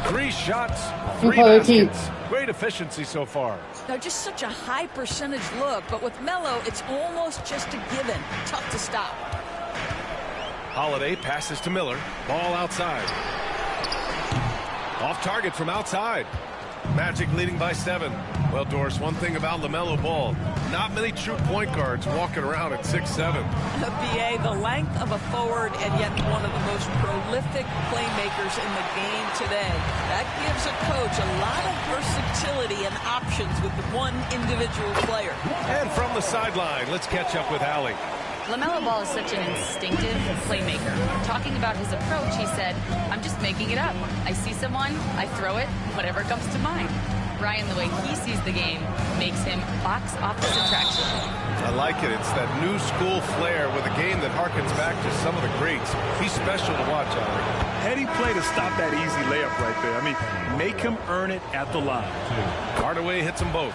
3 shots, 3 baskets. Great efficiency so far. Now, just such a high percentage look, but with Melo, it's almost just a given. Tough to stop. Holiday passes to Miller. Ball outside. Off target from outside. Magic leading by 7. Well, Doris, one thing about LaMelo Ball, not many true point guards walking around at 6'7". BA, the length of a forward and yet one of the most prolific playmakers in the game today. That gives a coach a lot of versatility and options with one individual player. And from the sideline, let's catch up with Allie. LaMelo Ball is such an instinctive playmaker. Talking about his approach, he said, "I'm just making it up. I see someone, I throw it, whatever comes to mind." Ryan, the way he sees the game, makes him box office attraction. I like it. It's that new school flair with a game that harkens back to some of the greats. He's special to watch, Allie. Heady play to stop that easy layup right there. I mean, make him earn it at the line. Hardaway hits them both.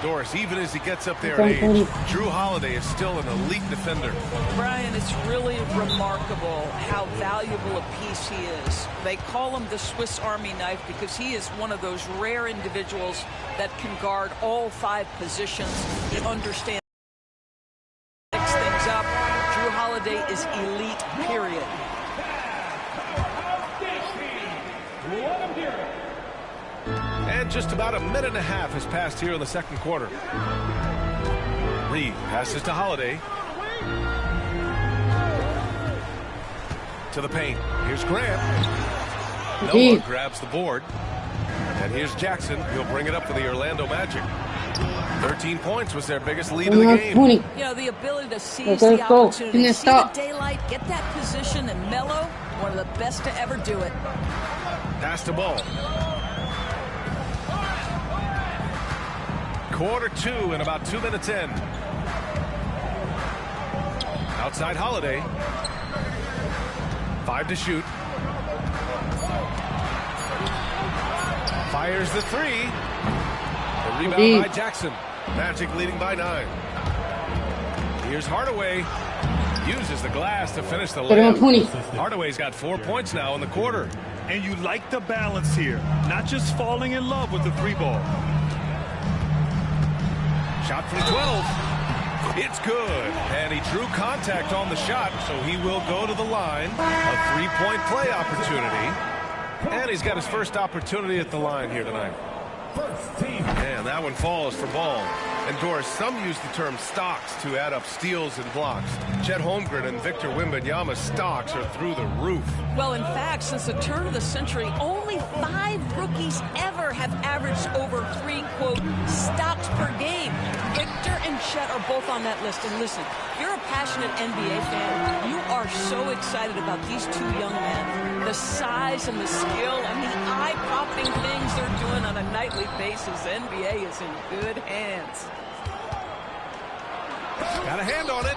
Doris, even as he gets up there in age, Drew Holiday is still an elite defender. Brian, it's really remarkable how valuable a piece he is. They call him the Swiss Army knife because he is one of those rare individuals that can guard all 5 positions. He understands things up. Drew Holiday is elite, period. And just about a minute and a half has passed here in the second quarter. Reed passes to Holiday. To the paint. Here's Grant. Noah grabs the board. And here's Jackson. He'll bring it up for the Orlando Magic. 13 points was their biggest lead of the game. You know, the ability to seize the opportunity, see the daylight, get that position, and Melo, one of the best to ever do it. Pass the ball. Quarter 2 and about 2 minutes in. Outside Holiday. 5 to shoot. Fires the 3. The rebound by Jackson. Magic leading by 9. Here's Hardaway. Uses the glass to finish the layup. Hardaway's got 4 points now in the quarter. And you like the balance here. Not just falling in love with the 3-ball. Shot from 12. It's good. And he drew contact on the shot, so he will go to the line. A 3-point play opportunity. And he's got his first opportunity at the line here tonight. And that one falls for Ball. And Doris, some use the term stocks to add up steals and blocks. Chet Holmgren and Victor Wembanyama's stocks are through the roof. Well, in fact, since the turn of the century, only 5 rookies ever have averaged over 3, quote, stocks per game. Victor and Chet are both on that list. And listen, if you're a passionate NBA fan, you are so excited about these 2 young men. The size and the skill and the eye-popping things they're doing on a nightly basis. The NBA is in good hands. Got a hand on it.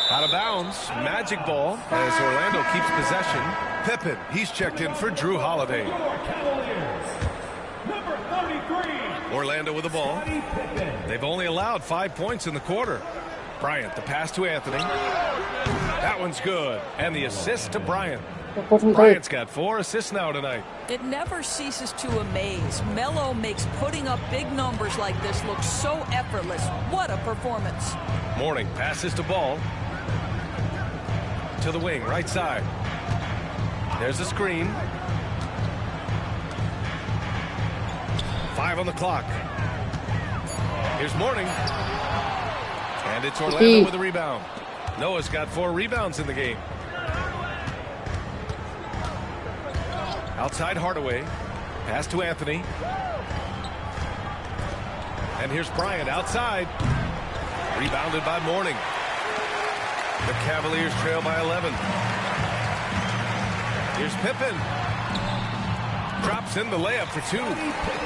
Out of bounds. Magic ball as Orlando keeps possession. Pippen, he's checked in for Drew Holiday. Orlando with the ball. They've only allowed 5 points in the quarter. Bryant, the pass to Anthony. That one's good. And the assist to Bryant. Bryant's got 4 assists now tonight. It never ceases to amaze. Melo makes putting up big numbers like this look so effortless. What a performance. Mourning passes to Ball. To the wing, right side. There's a screen. 5 on the clock. Here's Mourning. And it's Orlando with a rebound. Noah's got 4 rebounds in the game. Outside Hardaway. Pass to Anthony. And here's Bryant outside. Rebounded by Mourning. The Cavaliers trail by 11. Here's Pippen. Drops in the layup for 2.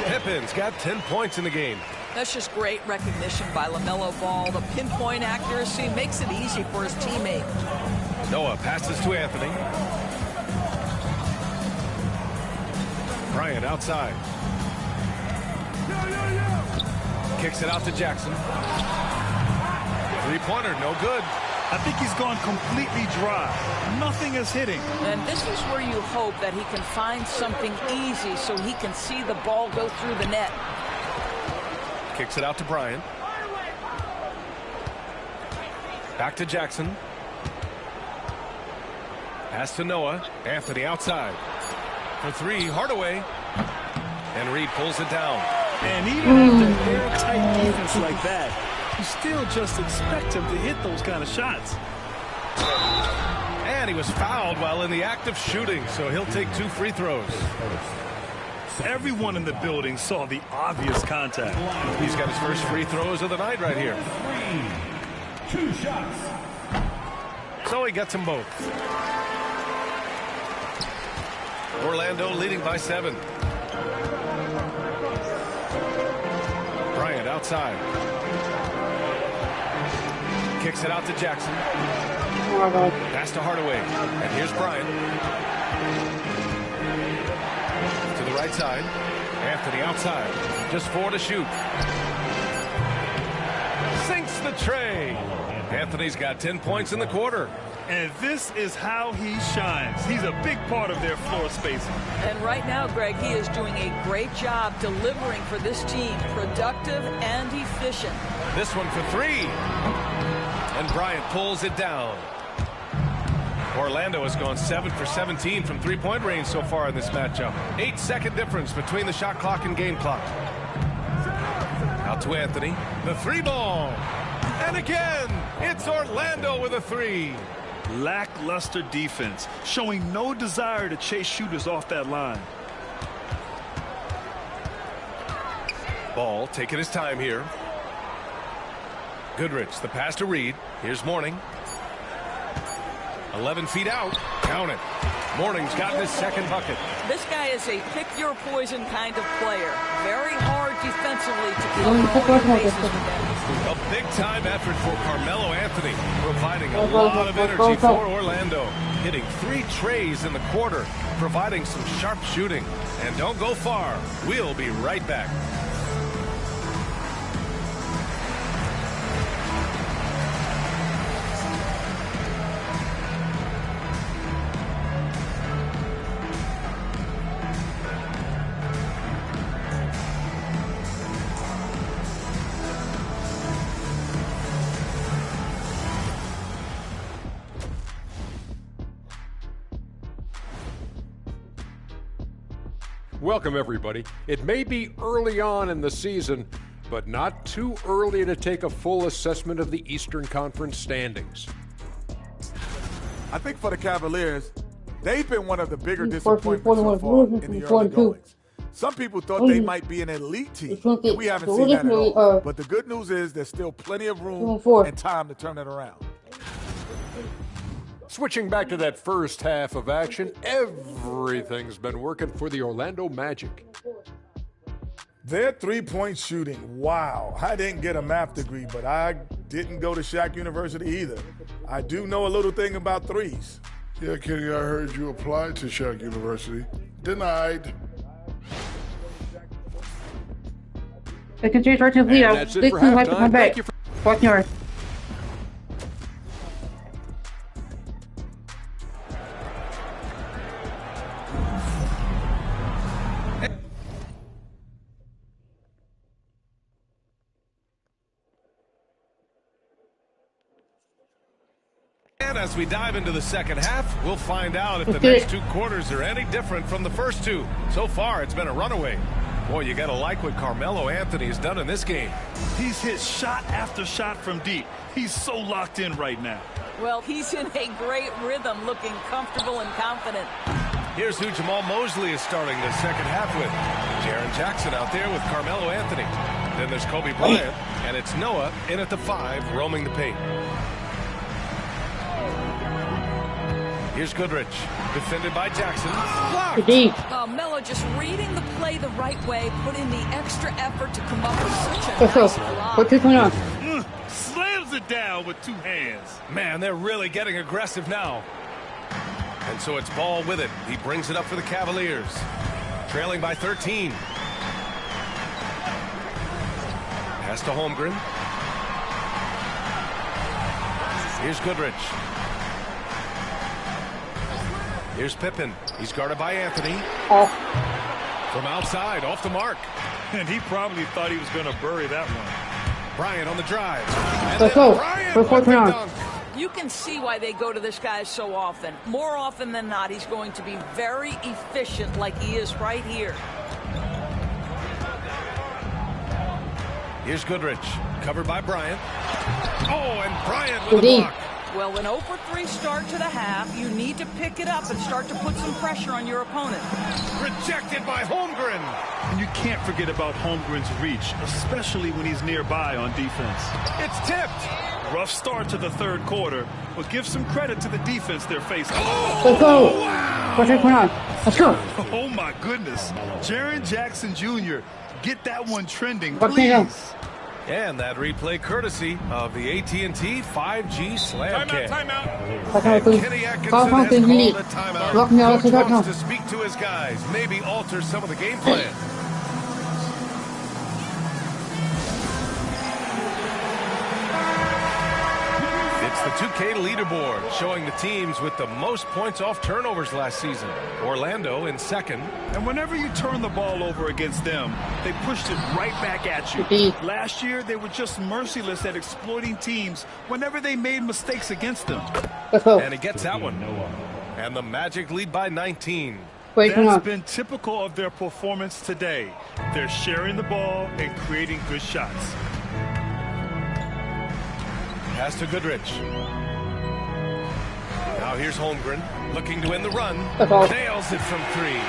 Pippen's got 10 points in the game. That's just great recognition by LaMelo Ball. The pinpoint accuracy makes it easy for his teammate. Noah passes to Anthony. Bryant outside. Kicks it out to Jackson. Three-pointer, no good. I think he's gone completely dry. Nothing is hitting. And this is where you hope that he can find something easy so he can see the ball go through the net. Kicks it out to Bryant. Back to Jackson. Pass to Noah. Anthony outside. For 3, Hardaway. And Reed pulls it down. And even after airtight defense like that, you still just expect him to hit those kind of shots. And he was fouled while in the act of shooting, so he'll take 2 free throws. Everyone in the building saw the obvious contact. He's got his first free throws of the night right here. 2 shots. So he gets them both. Orlando leading by 7. Bryant outside. Kicks it out to Jackson. Pass to Hardaway. And here's Bryant. To the right side. Anthony outside. Just 4 to shoot. Sinks the tray. Anthony's got 10 points in the quarter. And this is how he shines. He's a big part of their floor spacing. And right now, Greg, he is doing a great job delivering for this team. Productive and efficient. This one for 3. And Bryant pulls it down. Orlando has gone 7 for 17 from three-point range so far in this matchup. 8-second difference between the shot clock and game clock. Out to Anthony. The 3-ball. And again, it's Orlando with a 3. Lackluster defense, showing no desire to chase shooters off that line. Ball taking his time here. Goodrich, the pass to Reed. Here's Mourning. 11 feet out. Count it. Mourning's got his second bucket. This guy is a pick-your-poison kind of player. Very hard defensively to keep all your bases together. A big-time effort for Carmelo Anthony, providing a lot of energy for Orlando. Hitting 3 trays in the quarter, providing some sharp shooting. And don't go far. We'll be right back. Welcome, everybody. It may be early on in the season, but not too early to take a full assessment of the Eastern Conference standings. I think for the Cavaliers, they've been one of the bigger disappointments so far in the early goings. Some people thought they might be an elite team, and we haven't seen that at all. But the good news is there's still plenty of room and time to turn it around. Switching back to that first half of action, everything's been working for the Orlando Magic. Their three-point shooting, wow. I didn't get a math degree, but I didn't go to Shaq University either. I do know a little thing about threes. Yeah, Kenny, I heard you applied to Shaq University. Denied. They can change right to the lead. That's it for halftime. Thank you for 4th yard. And as we dive into the second half, we'll find out if the next 2 quarters are any different from the first 2. So far, it's been a runaway. Boy, you got to like what Carmelo Anthony has done in this game. He's hit shot after shot from deep. He's so locked in right now. Well, he's in a great rhythm, looking comfortable and confident. Here's who Jamal Mosley is starting the second half with. Jaren Jackson out there with Carmelo Anthony. Then there's Kobe Bryant, and it's Noah in at the 5, roaming the paint. Here's Goodrich, defended by Jackson. Blocked. Melo just reading the play the right way, put in the extra effort to come up with such a nice block. Slams it down with 2 hands. Man, they're really getting aggressive now. And so it's Ball with it. He brings it up for the Cavaliers. Trailing by 13. Pass to Holmgren. Here's Goodrich. Here's Pippen. He's guarded by Anthony. From outside, off the mark. And he probably thought he was going to bury that one. Bryant on the drive. Let's go. You can see why they go to this guy so often. More often than not, he's going to be very efficient like he is right here. Here's Goodrich. Covered by Bryant. Oh, and Bryant with a block. Well, an 0 for 3 start to the half, you need to pick it up and start to put some pressure on your opponent. Rejected by Holmgren. And you can't forget about Holmgren's reach, especially when he's nearby on defense. It's tipped. Rough start to the 3rd quarter, but give some credit to the defense they're facing. Let's go. Let's go. Oh, my goodness. Jaren Jackson Jr., get that one trending, please. And that replay courtesy of the AT&T 5G Slam Cam. Timeout. Kenny Atkinson has called a timeout. Coach wants to speak to his guys, maybe alter some of the game plan. It's the 2K leaderboard showing the teams with the most points off turnovers last season. Orlando in 2nd. And whenever you turn the ball over against them, they pushed it right back at you. Last year, they were just merciless at exploiting teams whenever they made mistakes against them. And he gets that one. And the Magic lead by 19. That's been typical of their performance today. They're sharing the ball and creating good shots. Pass to Goodrich. Now here's Holmgren, looking to win the run. Nails it from 3.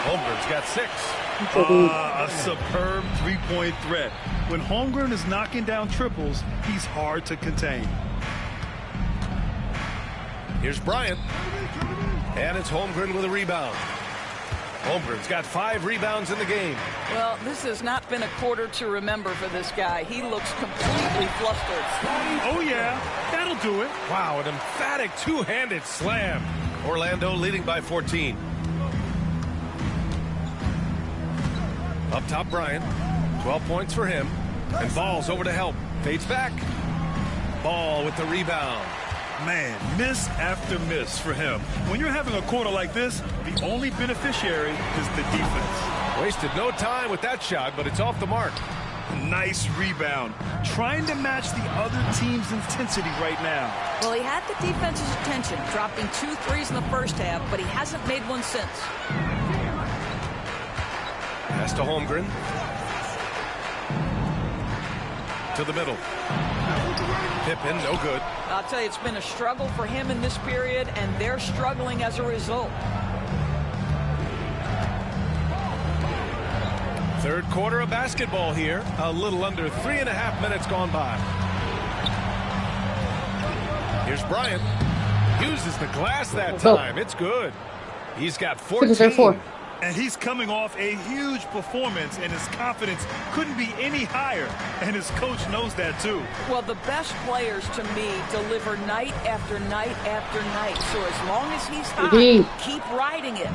Holmgren's got 6. A superb 3-point threat. When Holmgren is knocking down triples, he's hard to contain. Here's Bryant. And it's Holmgren with a rebound. Holmgren's got 5 rebounds in the game. Well, this has not been a quarter to remember for this guy. He looks completely flustered. Oh, yeah. That'll do it. Wow, an emphatic 2-handed slam. Orlando leading by 14. Up top, Bryant. 12 points for him. And Ball's over to help. Fades back. Ball with the rebound. Man, miss after miss for him. When you're having a quarter like this, the only beneficiary is the defense. Wasted no time with that shot, but it's off the mark. Nice rebound. Trying to match the other team's intensity right now. Well, he had the defense's attention, dropping 2 threes in the first half, but he hasn't made one since. Pass to Holmgren. To the middle. Pippen, no good. I'll tell you, it's been a struggle for him in this period, and they're struggling as a result. 3rd quarter of basketball here. A little under 3.5 minutes gone by. Here's Bryant. Uses the glass that time. It's good. He's got 14. And he's coming off a huge performance, and his confidence couldn't be any higher. And his coach knows that, too. Well, the best players, to me, deliver night after night after night. So as long as he's hot, keep riding it.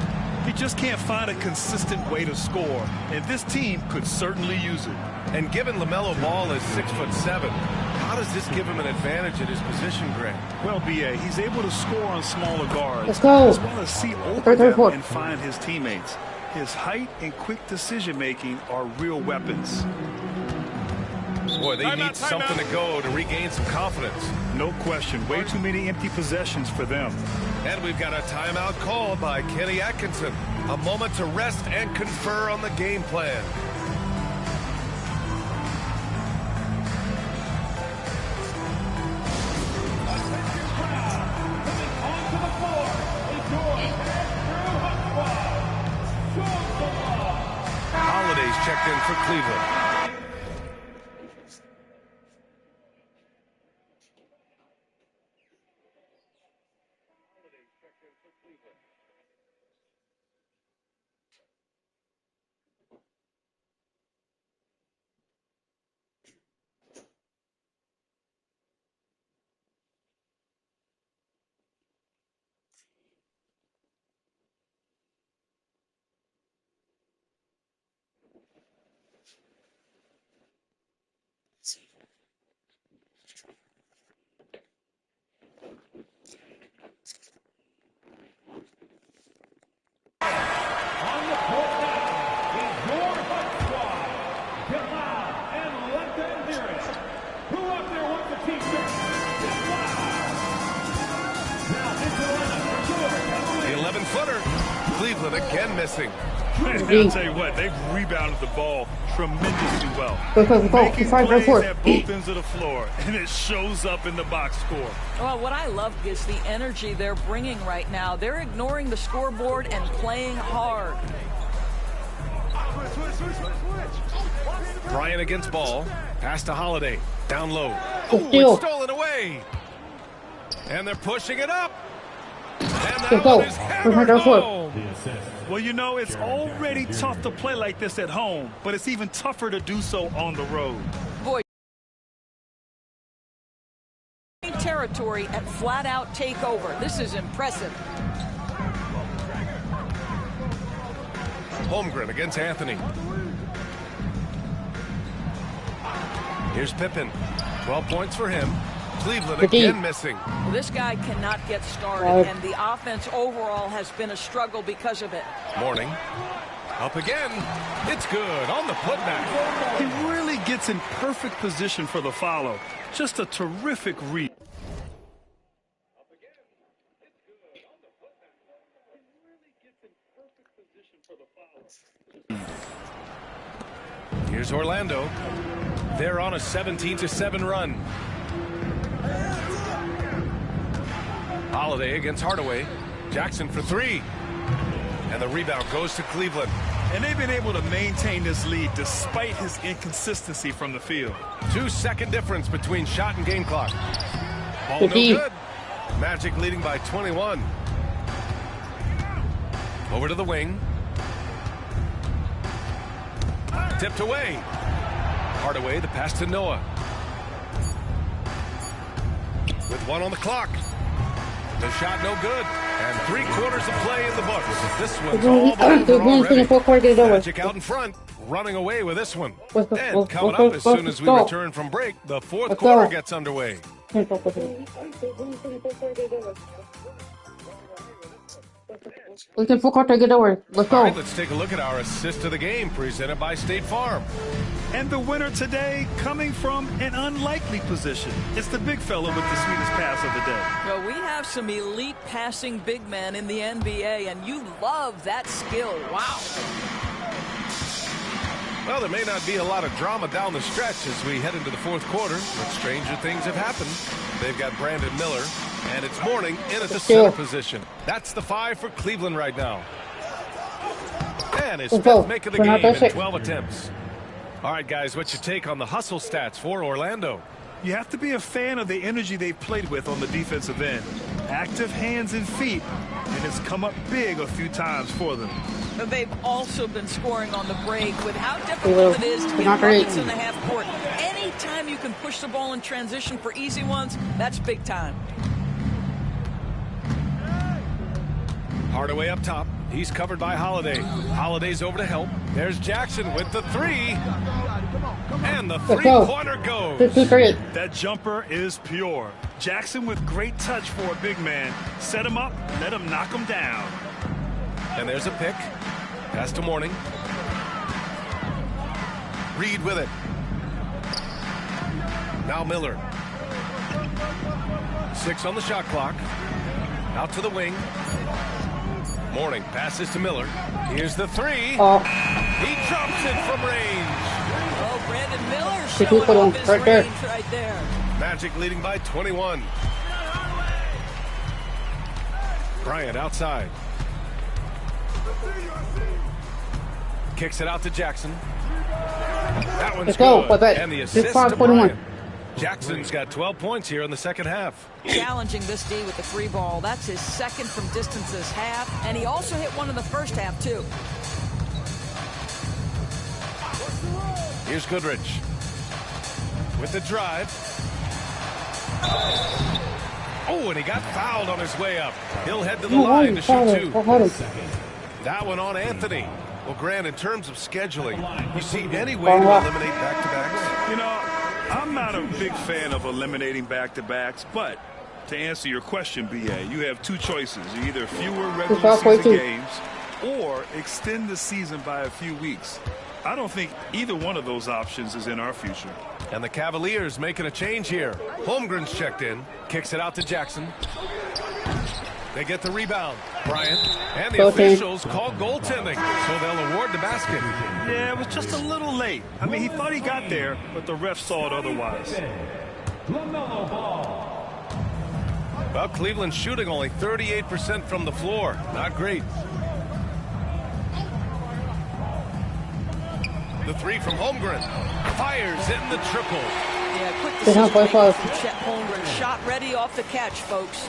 He just can't find a consistent way to score, and this team could certainly use it. And given LaMelo Ball is 6'7", how does this give him an advantage at his position, Greg? Well, B.A., he's able to score on smaller guards. Let's go. As well as see over them and find his teammates. His height and quick decision-making are real weapons. Boy, they need something to go to regain some confidence. No question. Way too many empty possessions for them. And we've got a timeout called by Kenny Atkinson. A moment to rest and confer on the game plan. Holiday's checked in for Cleveland. Cleveland again missing. I'll tell you what, they've rebounded the ball tremendously well. Making plays at both ends of the floor, and it shows up in the box score. Well, what I love is the energy they're bringing right now. They're ignoring the scoreboard and playing hard. Bryant against ball. Pass to Holiday. Down low. Oh, it's stolen away. And they're pushing it up. And that one is hammered home. Well, you know, it's already tough to play like this at home, but it's even tougher to do so on the road. Boy, territory and flat-out takeover. This is impressive. Holmgren against Anthony. Here's Pippen. 12 points for him. Cleveland again missing. Well, this guy cannot get started, and the offense overall has been a struggle because of it. Morning. Up again. It's good on the putback. He really gets in perfect position for the follow. Just a terrific read. Here's Orlando. They're on a 17-7 run. Holiday against Hardaway. Jackson for three. And the rebound goes to Cleveland. And they've been able to maintain this lead despite his inconsistency from the field. 2-second difference between shot and game clock. Ball no good. Magic leading by 21. Over to the wing. Tipped away. Hardaway, the pass to Noah. With one on the clock. The shot no good. And 3/4 of play in the books. This one's all over already. Magic out in front. Running away with this one. And coming up as soon as we return from break, the fourth quarter gets underway. Let's full quarter, get over. Let's go. All right, let's take a look at our assist of the game presented by State Farm. And the winner today coming from an unlikely position. It's the big fella with the sweetest pass of the day. Well, we have some elite passing big men in the NBA, and you love that skill. Wow. Well, there may not be a lot of drama down the stretch as we head into the fourth quarter, but stranger things have happened. They've got Brandon Miller, and it's Morning in at the center position. That's the 5 for Cleveland right now. And his fifth make of the game in 12 attempts. All right, guys, what's your take on the hustle stats for Orlando? You have to be a fan of the energy they've played with on the defensive end. Active hands and feet, and it's come up big a few times for them. But they've also been scoring on the break with how difficult it is to get buckets in the half court. Anytime you can push the ball in transition for easy ones, that's big time. Hardaway up top. He's covered by Holiday. Holiday's over to help. There's Jackson with the three. And the three-pointer goes. That jumper is pure. Jackson with great touch for a big man. Set him up, let him knock him down. And there's a pick. Pass to Morning. Reed with it. Now Miller. 6 on the shot clock. Out to the wing. Morning passes to Miller. Here's the three. He drops it from range. Oh, Brandon Miller showing off his range right there. Magic leading by 21. Bryant outside. Kicks it out to Jackson. That one's good. And the assist to Bryant. Jackson's got 12 points here in the second half. Challenging this D with the free ball. That's his second from distance this half. And he also hit one in the first half, too. Here's Goodrich with the drive. Oh, and he got fouled on his way up. He'll head to the line to shoot 2. That one on Anthony. Well, Grant, in terms of scheduling, you see any way to eliminate back-to-backs? You know, I'm not a big fan of eliminating back-to-backs, but to answer your question, BA, you have two choices. Either fewer regular season games or extend the season by a few weeks. I don't think either one of those options is in our future. And the Cavaliers making a change here. Holmgren's checked in, kicks it out to Jackson. They get the rebound. Bryant and the officials call goaltending, so they'll award the basket. Yeah, it was just a little late. I mean, he thought he got there, but the ref saw it otherwise. Well, Cleveland's shooting only 38% from the floor. Not great. The three from Holmgren. Fires in the triple. Yeah, quick decision from Chet Holmgren. Shot ready off the catch, folks.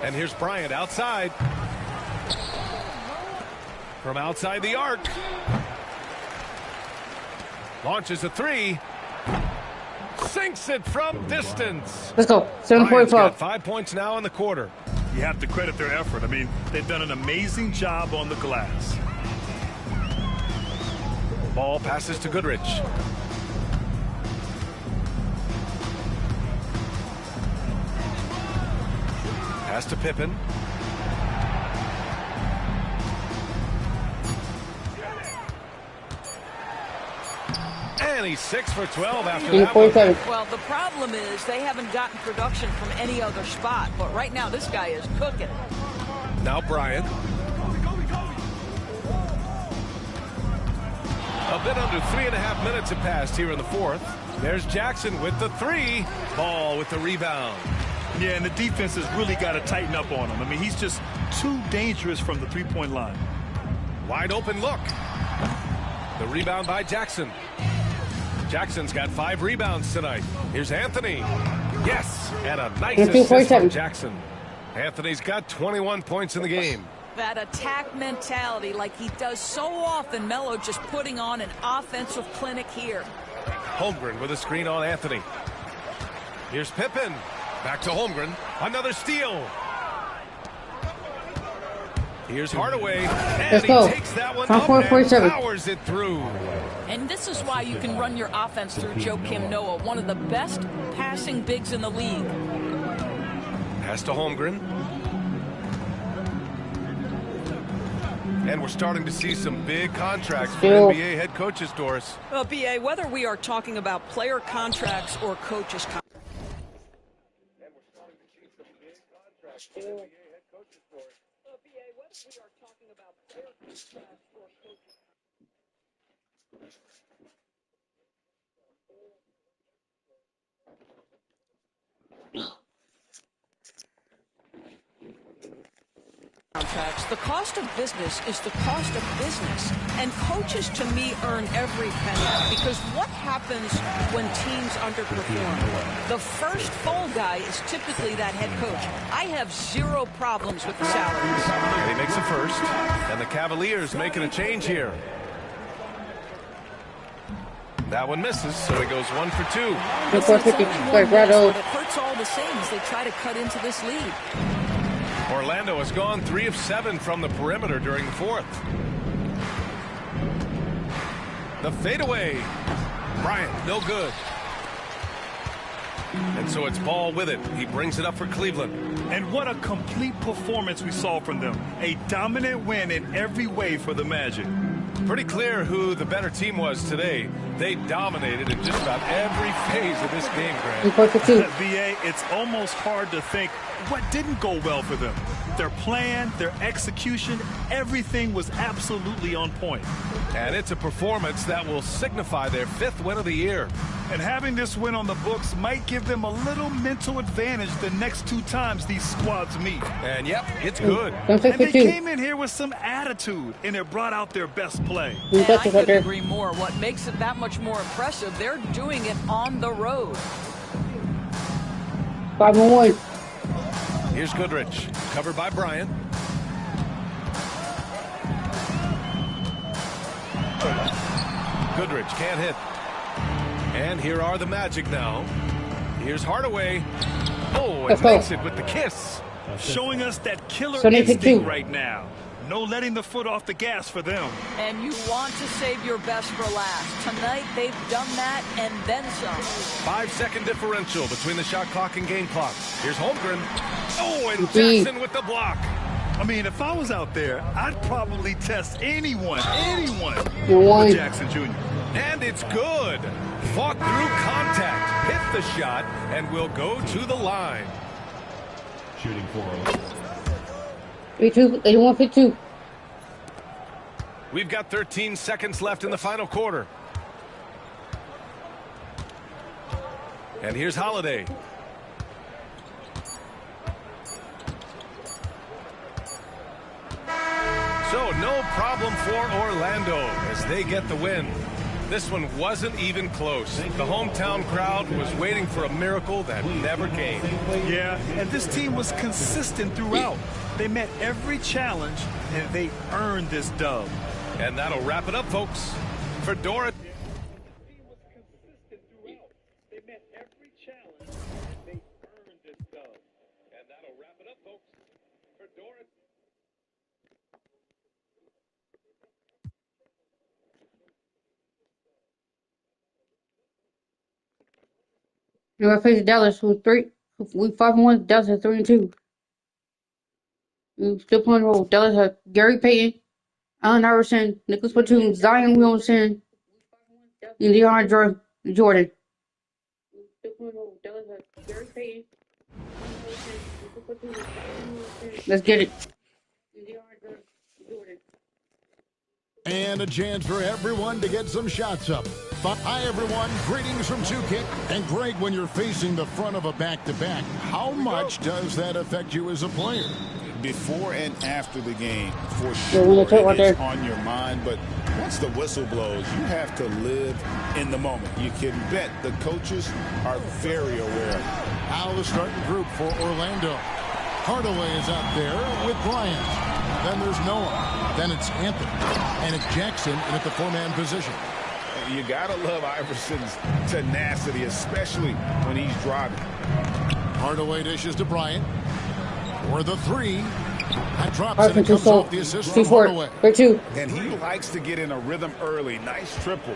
And here's Bryant outside. From outside the arc. Launches a three. Sinks it from distance. Let's go. 7-point got 5 points now in the quarter. You have to credit their effort. I mean, they've done an amazing job on the glass. Ball passes to Goodrich. Pass to Pippen. And he's 6 for 12 after that one. Well, the problem is they haven't gotten production from any other spot. But right now, this guy is cooking. Now Bryant. A bit under 3.5 minutes have passed here in the fourth. There's Jackson with the three. Ball with the rebound. Yeah, and the defense has really got to tighten up on him. I mean, he's just too dangerous from the three-point line. Wide open look. The rebound by Jackson. Jackson's got 5 rebounds tonight. Here's Anthony. Yes, and a nice assist from Jackson. Anthony's got 21 points in the game. That attack mentality like he does so often. Melo just putting on an offensive clinic here. Holmgren with a screen on Anthony. Here's Pippen. Back to Holmgren. Another steal. Here's Hardaway. And he takes that one up and powers it through. And this is why you can run your offense through Joakim Noah, one of the best passing bigs in the league. Pass to Holmgren. And we're starting to see some big contracts for NBA head coaches, Doris. Well, BA, whether we are talking about player contracts or coaches contracts. Contracts. The cost of business is the cost of business. And coaches, to me, earn every penny. Because what happens when teams underperform? The first fall guy is typically that head coach. I have zero problems with the salaries. And he makes a first. And the Cavaliers making a change here. That one misses, so he goes 1 for 2. It hurts all the same as they try to cut into this lead. Orlando has gone 3 of 7 from the perimeter during the fourth. The fadeaway. Bryant, no good. And so it's Ball with it. He brings it up for Cleveland. And what a complete performance we saw from them. A dominant win in every way for the Magic. Pretty clear who the better team was today. They dominated in just about every phase of this game, Grant. VA, it's almost hard to think what didn't go well for them. Their plan, their execution, everything was absolutely on point. And it's a performance that will signify their 5th win of the year. And having this win on the books might give them a little mental advantage the next 2 times these squads meet. And yep, it's good. And they came in here with some attitude, and it brought out their best play. And I couldn't agree more. What makes it that much more impressive, they're doing it on the road. 5-1. Here's Goodrich, covered by Bryant. Goodrich can't hit. And here are the Magic now. Here's Hardaway. Oh, and makes it with the kiss. Showing us that killer instinct right now. No letting the foot off the gas for them. And you want to save your best for last. Tonight, they've done that and then some. 5-second differential between the shot clock and game clock. Here's Holmgren. Oh, and Jackson with the block. I mean, if I was out there, I'd probably test anyone with Jackson Jr. And it's good. Fought through contact, hit the shot, and will go to the line. Shooting 4. 81-52. We've got 13 seconds left in the final quarter. And here's Holiday. So no problem for Orlando as they get the win. This one wasn't even close. The hometown crowd was waiting for a miracle that never came. Yeah, and this team was consistent throughout. They met every challenge, and they earned this dub. And that'll wrap it up, folks. For Dora. We're going to face Dallas, who's 5-1. Dallas is 3-2. We're still playing the role. Dallas has Gary Payton, Allen Iverson, Nicholas Batum, Zion Williamson, and DeAndre Jordan. Let's get it. And a chance for everyone to get some shots up. Hi, everyone. Greetings from 2K. And, Greg, when you're facing the front of a back-to-back, how much does that affect you as a player? Before and after the game, for sure, it's on your mind. But once the whistle blows, you have to live in the moment. You can bet the coaches are very aware. Now the starting group for Orlando. Hardaway is out there with Bryant. Then there's Noah. Then it's Anthony. And it's Jackson in at the 4-man position. You got to love Iverson's tenacity, especially when he's driving. Hardaway dishes to Bryant for the 3. That drops and it comes off the assist from Hardaway. And he likes to get in a rhythm early. Nice triple.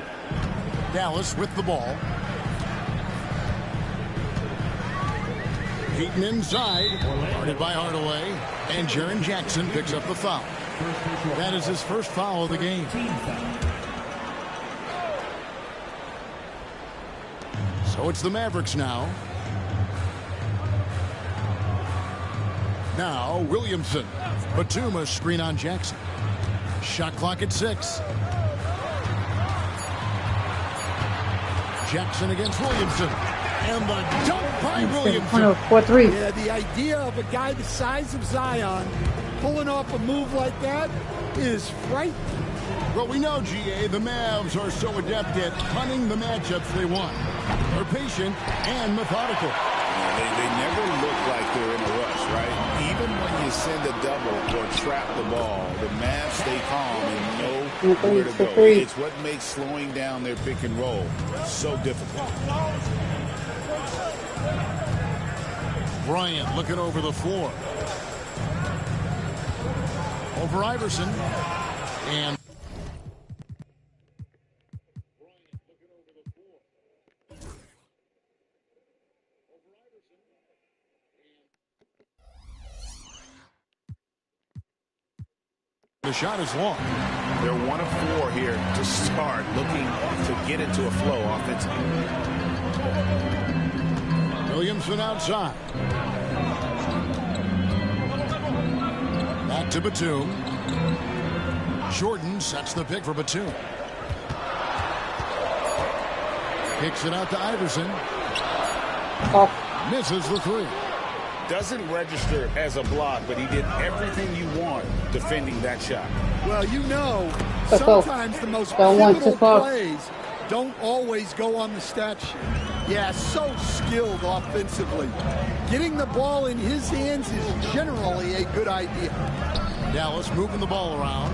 Dallas with the ball. Peyton inside, guarded by Hardaway, and Jaren Jackson picks up the foul. That is his first foul of the game. So it's the Mavericks now. Now Williamson. Batum a screen on Jackson. Shot clock at 6. Jackson against Williamson. And the dunk by Williamson. 4-3. Yeah, the idea of a guy the size of Zion pulling off a move like that is frightening. Well, we know, GA, the Mavs are so adept at punting the matchups they want. They're patient and methodical. They never look like they're in a rush, right? Even when you send a double or trap the ball, the Mavs stay calm and know where to go. It's what makes slowing down their pick and roll so difficult. Bryant looking over the floor. Over Iverson. And the shot is long. They're 1 of 4 here to start, looking to get into a flow offensively. Williamson outside. Back to Batum. Jordan sets the pick for Batum. Kicks it out to Iverson. Misses the three. Doesn't register as a block, but he did everything you want defending that shot. Well, you know, sometimes the most pivotal plays don't always go on the stat sheet. Yeah, so skilled offensively. Getting the ball in his hands is generally a good idea. Dallas moving the ball around.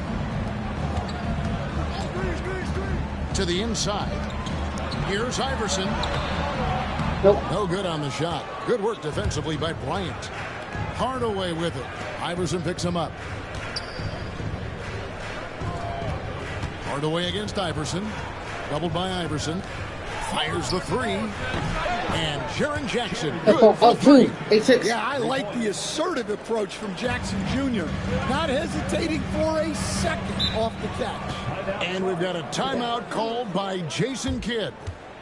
To the inside. Here's Iverson. Nope. No good on the shot. Good work defensively by Bryant. Hardaway with it. Iverson picks him up. Hardaway against Iverson. Doubled by Iverson. Fires the three. And Jaren Jackson. Good for three. Yeah, I like the assertive approach from Jackson Jr. Not hesitating for a second off the catch. And we've got a timeout called by Jason Kidd.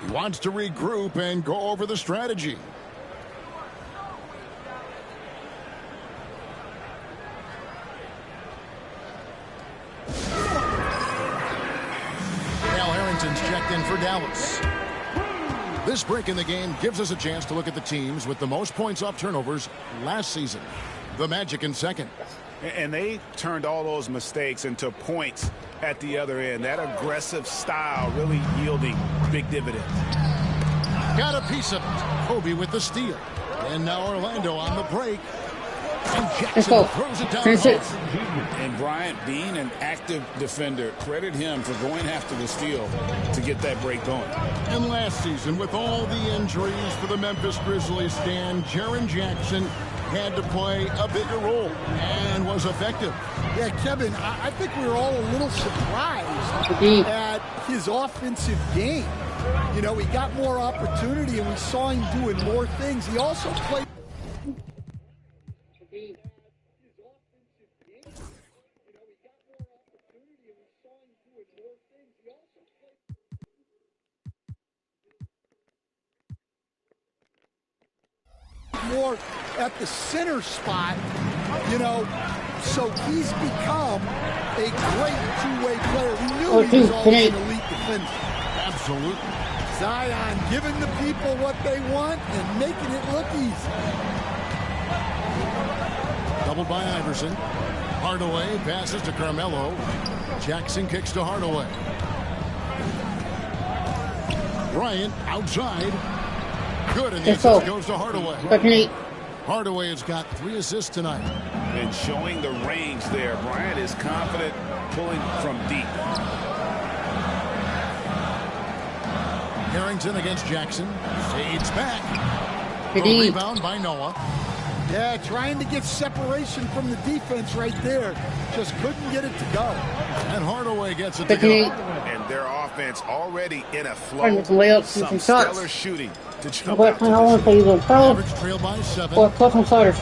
He wants to regroup and go over the strategy. Al Harrington's checked in for Dallas. This break in the game gives us a chance to look at the teams with the most points off turnovers last season. The Magic in second. And they turned all those mistakes into points at the other end. That aggressive style really yielding big dividends. Got a piece of it. Kobe with the steal. And now Orlando on the break. And Jackson throws it down. And Bryant, being an active defender, credit him for going after the steal to get that break going. And last season, with all the injuries for the Memphis Grizzlies, Jaren Jackson had to play a bigger role and was effective. Yeah, Kevin, I think we were all a little surprised at his offensive game. You know, he got more opportunity and we saw him doing more things. He also played. More at the center spot, you know, so he's become a great two-way player. We knew he was always an elite defender. Absolutely. Zion giving the people what they want and making it look easy. Doubled by Iverson. Hardaway passes to Carmelo. Jackson kicks to Hardaway. Bryant outside. Good, and the assist goes to Hardaway. Hardaway has got 3 assists tonight. And showing the range there. Bryant is confident pulling from deep. Harrington against Jackson. Fades back. A rebound by Noah. Yeah, trying to get separation from the defense right there. Just couldn't get it to go. And Hardaway gets it to go. And their offense already in a flow. Some stellar shooting to jump out. Average trail by 7. Or plus on sliders.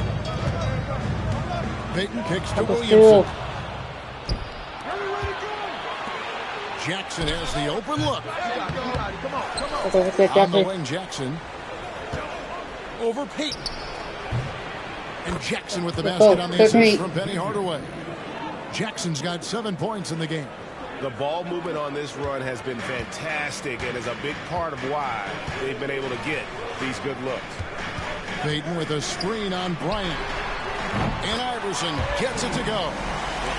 Payton kicks to Williamson. Jackson has the open look. On the wing, Jackson. Over Payton. And Jackson with the basket on the assist from Penny Hardaway. Jackson's got 7 points in the game. The ball movement on this run has been fantastic and is a big part of why they've been able to get these good looks. Payton with a screen on Bryant. And Iverson gets it to go.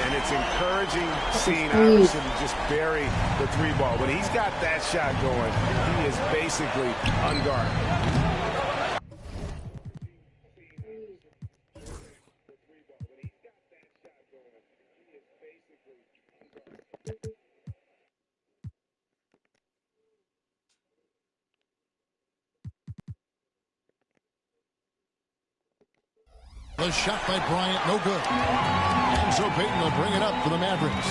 And it's encouraging seeing Iverson just bury the 3-ball. When he's got that shot going, he is basically unguarded. The shot by Bryant, no good. And so Payton will bring it up for the Mavericks.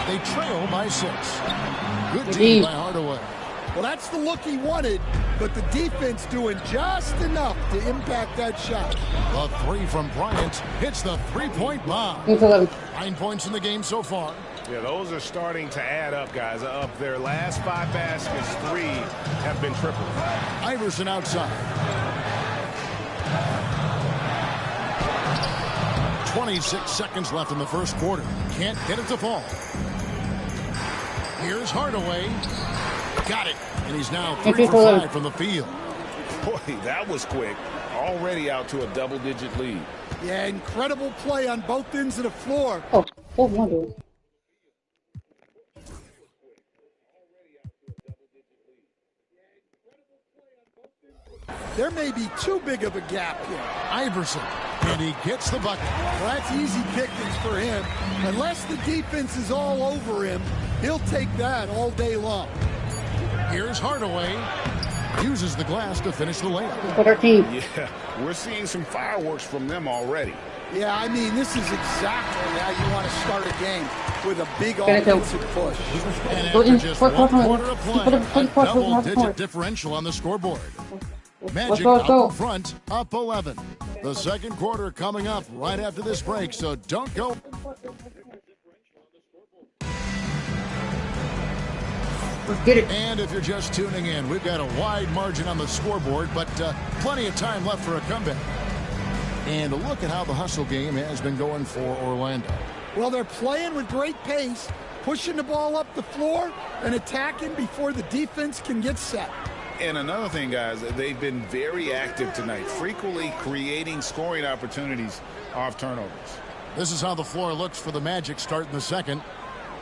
They trail by 6. Good team by Hardaway. Well, that's the look he wanted, but the defense doing just enough to impact that shot. The 3 from Bryant hits the 3-point bomb. 9 points in the game so far. Yeah, those are starting to add up, guys. Of their last 5 baskets, 3 have been triples. Iverson outside. 26 seconds left in the first quarter. Can't get it to fall. Here's Hardaway. Got it. And he's now 3 for 5 from the field. Boy, that was quick. Already out to a double-digit lead. Yeah, incredible play on both ends of the floor. Oh, what wonder. There may be too big of a gap here. Iverson, and he gets the bucket. Well, that's easy pickings for him. Unless the defense is all over him, he'll take that all day long. Here's Hardaway. Uses the glass to finish the layup. Yeah, we're seeing some fireworks from them already. Yeah, I mean, this is exactly how you want to start a game, with a big offensive push. And after just 1 quarter of play, a double-digit differential on the scoreboard. Magic up in front, up 11. The second quarter coming up right after this break, so don't go. Get it. And if you're just tuning in, we've got a wide margin on the scoreboard, but plenty of time left for a comeback. And look at how the hustle game has been going for Orlando. Well, they're playing with great pace, pushing the ball up the floor and attacking before the defense can get set. And another thing, guys, they've been very active tonight, frequently creating scoring opportunities off turnovers. This is how the floor looks for the Magic starting the second.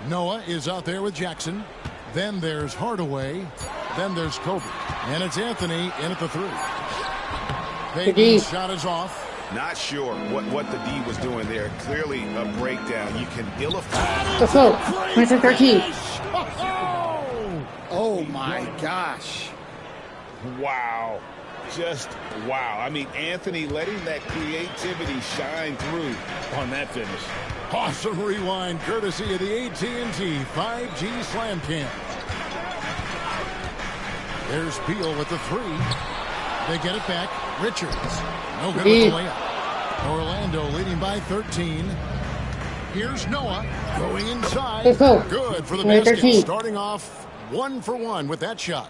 Noah is out there with Jackson. Then there's Hardaway. Then there's Kobe. And it's Anthony in at the 3. Payton's shot is off. Not sure what the D was doing there. Clearly a breakdown. You can illify. Let's go. 13. Oh, my gosh. Wow. Just wow. I mean, Anthony letting that creativity shine through on that finish. Awesome rewind courtesy of the AT&T 5G Slam Cam. There's Beal with the 3. They get it back. Richards. No good with the layup. Orlando leading by 13. Here's Noah going inside. Good for the basket. Starting off 1 for 1 with that shot.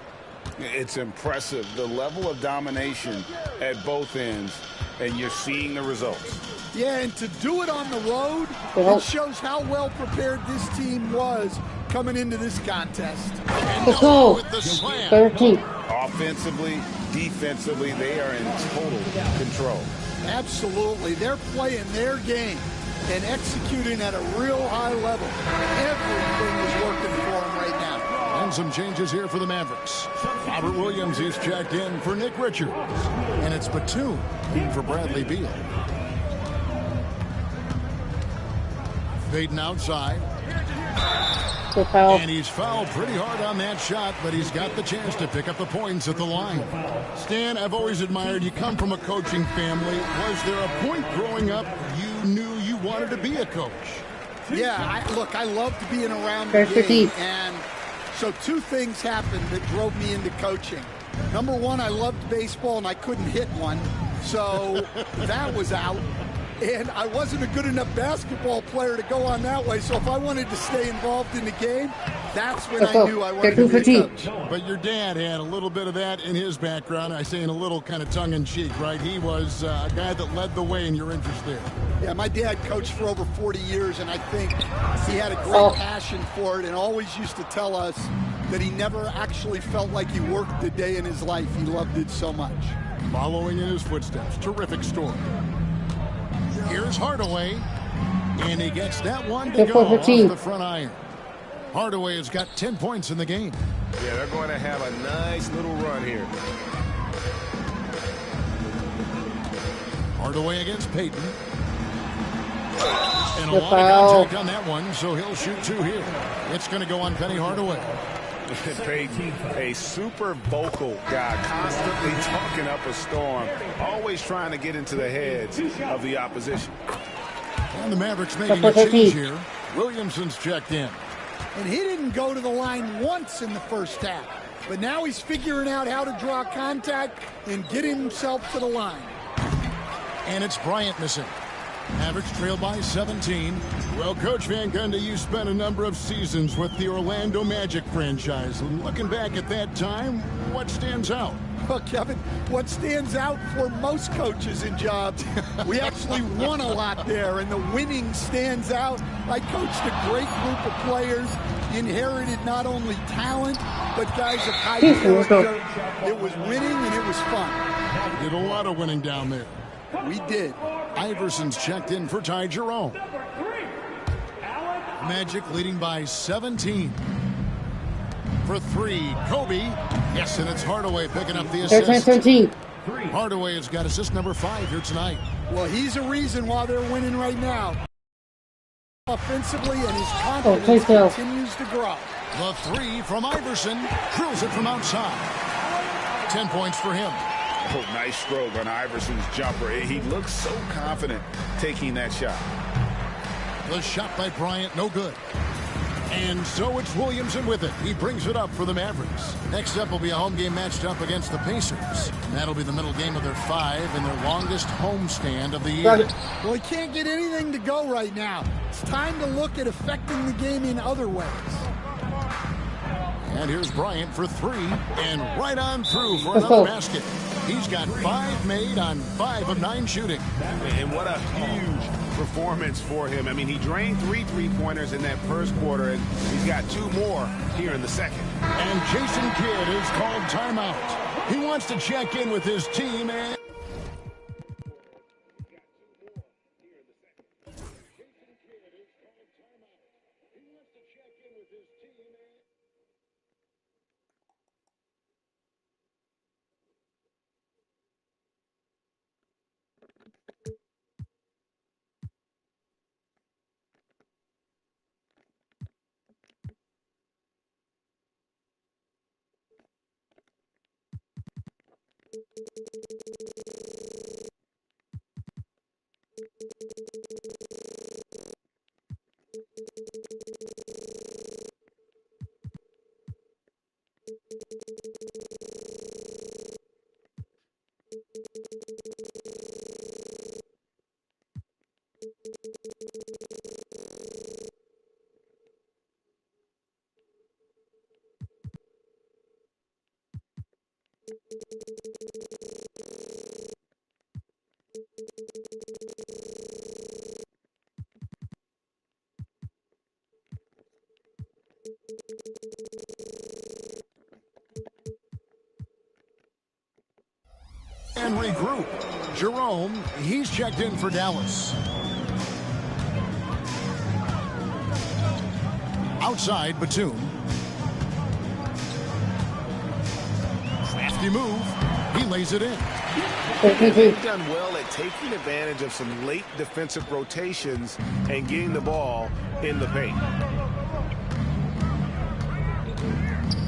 It's impressive, the level of domination at both ends, and you're seeing the results. Yeah, and to do it on the road, it shows how well prepared this team was coming into this contest. Let's go. With the slam. 13. Offensively, defensively, they are in total control. Absolutely. They're playing their game and executing at a real high level. Everything is working for them right now. And some changes here for the Mavericks. Robert Williams is checked in for Nick Richards. And it's Batum for Bradley Beal. Payton outside. And he's fouled pretty hard on that shot, but he's got the chance to pick up the points at the line. Stan, I've always admired you. Come from a coaching family. Was there a point growing up you knew you wanted to be a coach? Yeah, look, I loved being around the game, and so 2 things happened that drove me into coaching. Number 1, I loved baseball, and I couldn't hit one, so that was out. And I wasn't a good enough basketball player to go on that way, so if I wanted to stay involved in the game, that's when I knew I wanted to be a coach. But your dad had a little bit of that in his background. I say in a little kind of tongue-in-cheek, right? He was a guy that led the way in your interest there. Yeah, my dad coached for over 40 years, and I think he had a great passion for it and always used to tell us that he never actually felt like he worked a day in his life. He loved it so much. Following in his footsteps. Terrific story. Here's Hardaway, and he gets that one to go off the front iron. Hardaway has got 10 points in the game. Yeah, they're going to have a nice little run here. Hardaway against Payton. And a lot of contact on that one, so he'll shoot 2 here. It's going to go on Penny Hardaway. Payton, a super vocal guy, constantly talking up a storm, always trying to get into the heads of the opposition. And the Mavericks making a change here. Williamson's checked in. And he didn't go to the line once in the first half, but now he's figuring out how to draw contact and get himself to the line. And it's Bryant missing. Mavericks trail by 17. Well, Coach Van Gundy, you spent a number of seasons with the Orlando Magic franchise. Looking back at that time, what stands out? Well, Kevin, what stands out for most coaches in jobs, we actually won a lot there, and the winning stands out. I coached a great group of players, inherited not only talent, but guys of high character. It was winning, and it was fun. Did a lot of winning down there. We did. Iverson's checked in for Ty Jerome. Magic leading by 17. For three, Kobe. Yes, and it's Hardaway picking up the assist. 13. Hardaway has got assist number 5 here tonight. Well, he's a reason why they're winning right now. Offensively, and his confidence continues to grow. The three from Iverson. Drills it from outside. 10 points for him. Oh, nice stroke on Iverson's jumper. He looks so confident taking that shot. The shot by Bryant, no good. And so it's Williamson with it. He brings it up for the Mavericks. Next up will be a home game matched up against the Pacers. That'll be the middle game of their 5 and their longest homestand of the year. Well, he can't get anything to go right now. It's time to look at affecting the game in other ways. And here's Bryant for 3, and right on through for another basket. He's got 5 made on 5 of 9 shooting. And what a huge performance for him. I mean, he drained 3 3-pointers in that first quarter, and he's got 2 more here in the second. And Jason Kidd is called timeout. He wants to check in with his team and... And regroup. Jerome, he's checked in for Dallas. Outside, Batum. Crafty move. He lays it in. They've done well at taking advantage of some late defensive rotations and getting the ball in the paint.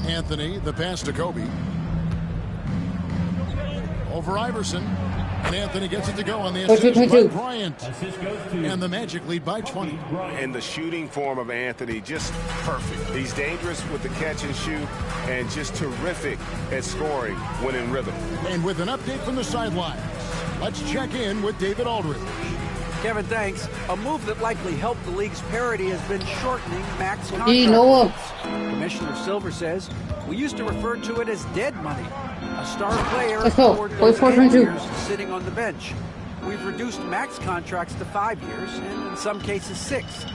Anthony, the pass to Kobe. Over Iverson. And Anthony gets it to go on the assist by Bryant. And the Magic lead by 20. And the shooting form of Anthony, just perfect. He's dangerous with the catch and shoot and just terrific at scoring when in rhythm. And with an update from the sidelines, let's check in with David Aldridge. Kevin, thanks. A move that likely helped the league's parity has been shortening max contracts. Commissioner Silver says, we used to refer to it as dead money. A star player scored those 10 years sitting on the bench. We've reduced max contracts to 5 years, and in some cases 6.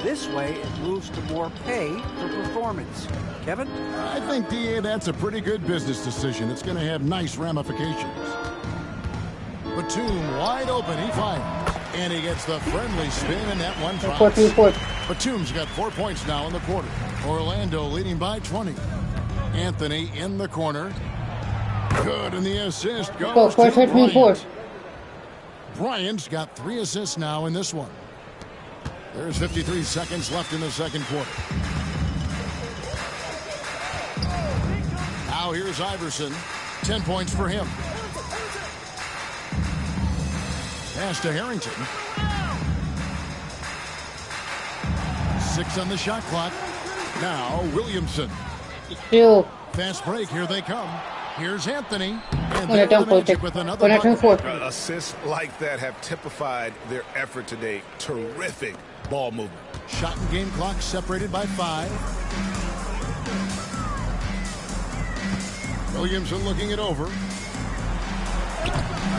This way, it moves to more pay for performance. Kevin? I think, DA, that's a pretty good business decision. It's going to have nice ramifications. Batum wide open. He fires. And he gets the friendly spin, and that one drops. Batum's got 4 points now in the quarter. Orlando leading by 20. Anthony in the corner. Good, and the assist goes to Bryant. Bryant's got 3 assists now in this one. There's 53 seconds left in the second quarter. Now here's Iverson. 10 points for him. Pass to Harrington. 6 on the shot clock. Now Williamson. Fast break. Here they come. Here's Anthony. And they're the Magic with another assists like that have typified their effort today. Terrific ball movement. Shot and game clock separated by 5. Williamson looking it over.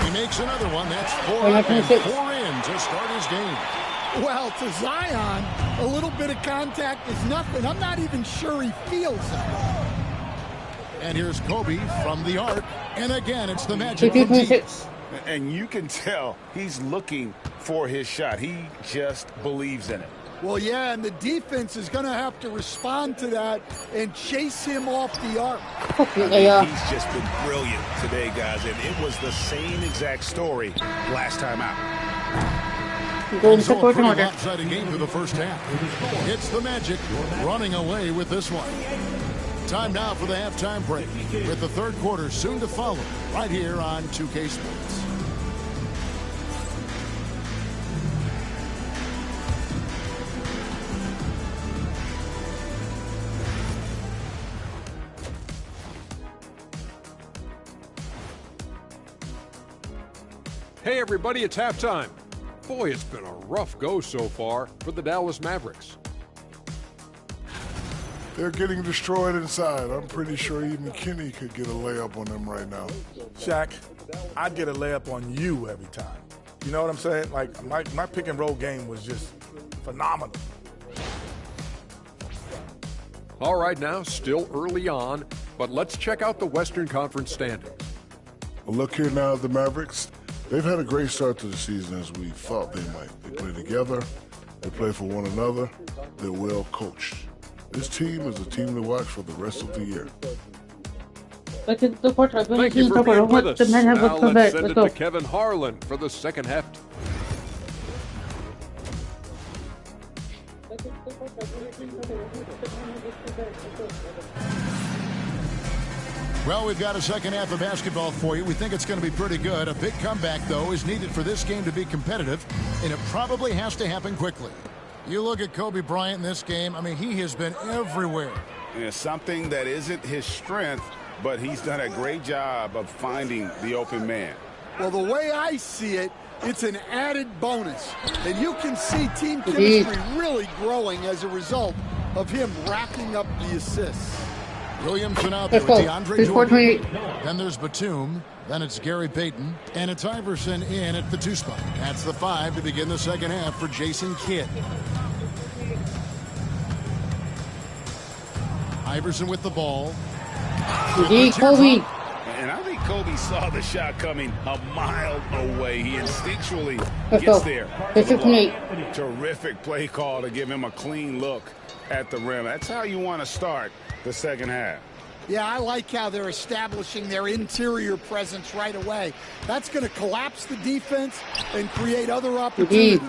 He makes another one. That's 4 up and 4 in to start his game. Well, to Zion, a little bit of contact is nothing. I'm not even sure he feels it. And here's Kobe from the arc. And again, it's the Magic from deep. And you can tell he's looking for his shot. He just believes in it. Well, yeah, and the defense is going to have to respond to that and chase him off the arc. He's just been brilliant today, guys, and it was the same exact story last time out. So a pretty lopsided game for the first half. It's the Magic running away with this one. Time now for the halftime break, with the third quarter soon to follow, right here on 2K Sports. Hey everybody, it's halftime. Boy, it's been a rough go so far for the Dallas Mavericks. They're getting destroyed inside. I'm pretty sure even Kenny could get a layup on them right now. Shaq, I'd get a layup on you every time. You know what I'm saying? Like, my pick and roll game was just phenomenal. All right, now, still early on, but let's check out the Western Conference standings. Well, look here now at the Mavericks. They've had a great start to the season as we thought they might. They play together, they play for one another, they're well coached. This team is a team to watch for the rest of the year. Thank you for being with us. Now let's send it to Kevin Harlan for the second half. Well, we've got a second half of basketball for you. We think it's going to be pretty good. A big comeback, though, is needed for this game to be competitive, and it probably has to happen quickly. You look at Kobe Bryant in this game, I mean, he has been everywhere. Yeah, something that isn't his strength, but he's done a great job of finding the open man. Well, the way I see it, it's an added bonus. And you can see team chemistry really growing as a result of him racking up the assists. Williamson out there with DeAndre Jordan. Then there's Batum. Then it's Gary Payton. And it's Iverson in at the 2 spot. That's the 5 to begin the second half for Jason Kidd. Iverson with the ball. Kobe. And I think Kobe saw the shot coming a mile away. He instinctually gets there. Terrific play call to give him a clean look at the rim. That's how you want to start the second half. Yeah, I like how they're establishing their interior presence right away. That's going to collapse the defense and create other opportunities.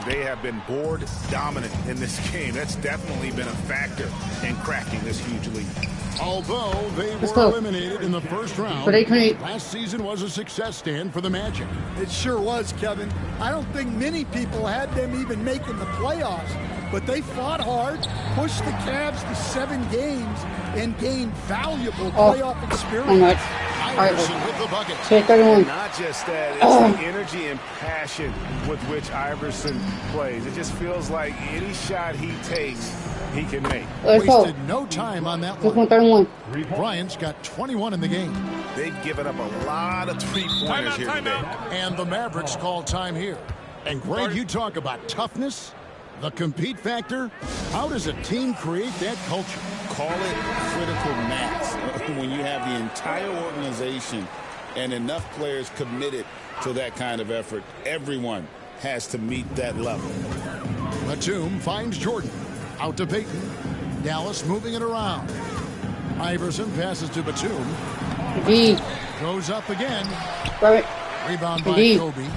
They have been board dominant in this game. That's definitely been a factor in cracking this huge lead. Although they were eliminated in the first round, last season was a success stand for the Magic. It sure was, Kevin. I don't think many people had them even making the playoffs, but they fought hard, pushed the Cavs to 7 games, and gained valuable playoff experience. Iverson with the bucket. Not just that, it's the energy and passion with which Iverson plays. It just feels like any shot he takes, he can make. Wasted no time on that one. Bryant's got 21 in the game. They've given up a lot of three-pointers here today. And the Mavericks call time here. And Greg, you talk about toughness, the compete factor. How does a team create that culture? Call it critical mass. When you have the entire organization and enough players committed to that kind of effort, everyone has to meet that level. Batum finds Jordan. Out to Payton. Dallas moving it around. Iverson passes to Batum. Goes up again. Rebound by Kobe.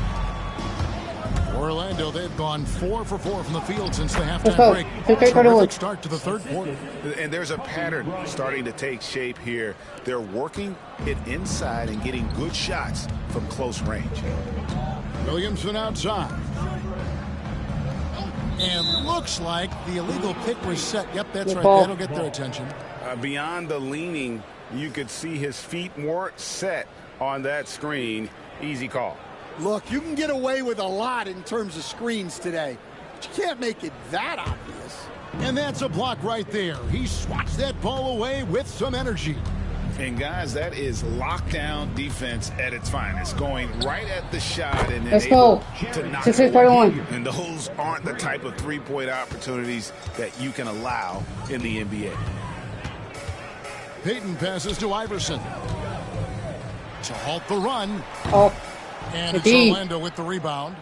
Orlando, they've gone 4 for 4 from the field since the halftime break. Terrific start to the third quarter. And there's a pattern starting to take shape here. They're working it inside and getting good shots from close range. Williamson outside. And looks like the illegal pick was set. Yep, that's right. That'll get their attention. Beyond the leaning, you could see his feet more set on that screen. Easy call. Look, you can get away with a lot in terms of screens today, but you can't make it that obvious. And that's a block right there. He swats that ball away with some energy. And guys, that is lockdown defense at its finest, going right at the shot and then Let's able go. to knock 6-6-41. it away. And those aren't the type of three-point opportunities that you can allow in the NBA. Payton passes to Iverson to halt the run. Oh, and it's Orlando with the rebound.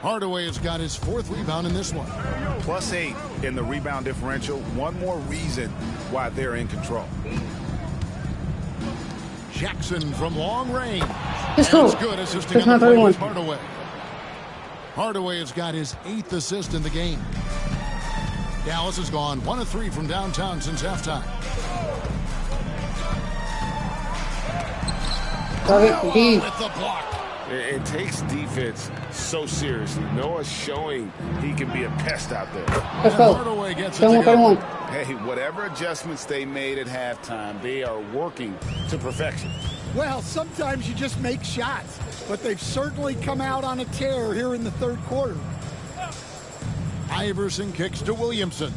Hardaway has got his 4th rebound in this one. +8 in the rebound differential. One more reason why they're in control. Jackson from long range. Let's go. Good assisting on the play with Hardaway. Hardaway has got his 8th assist in the game. Dallas has gone 1 of 3 from downtown since halftime. With the block. It takes defense so seriously. Noah's showing he can be a pest out there. Let's go. Hardaway gets it to go. Hey, whatever adjustments they made at halftime, they are working to perfection. Well, sometimes you just make shots, but they've certainly come out on a tear here in the 3rd quarter. Iverson kicks to Williamson.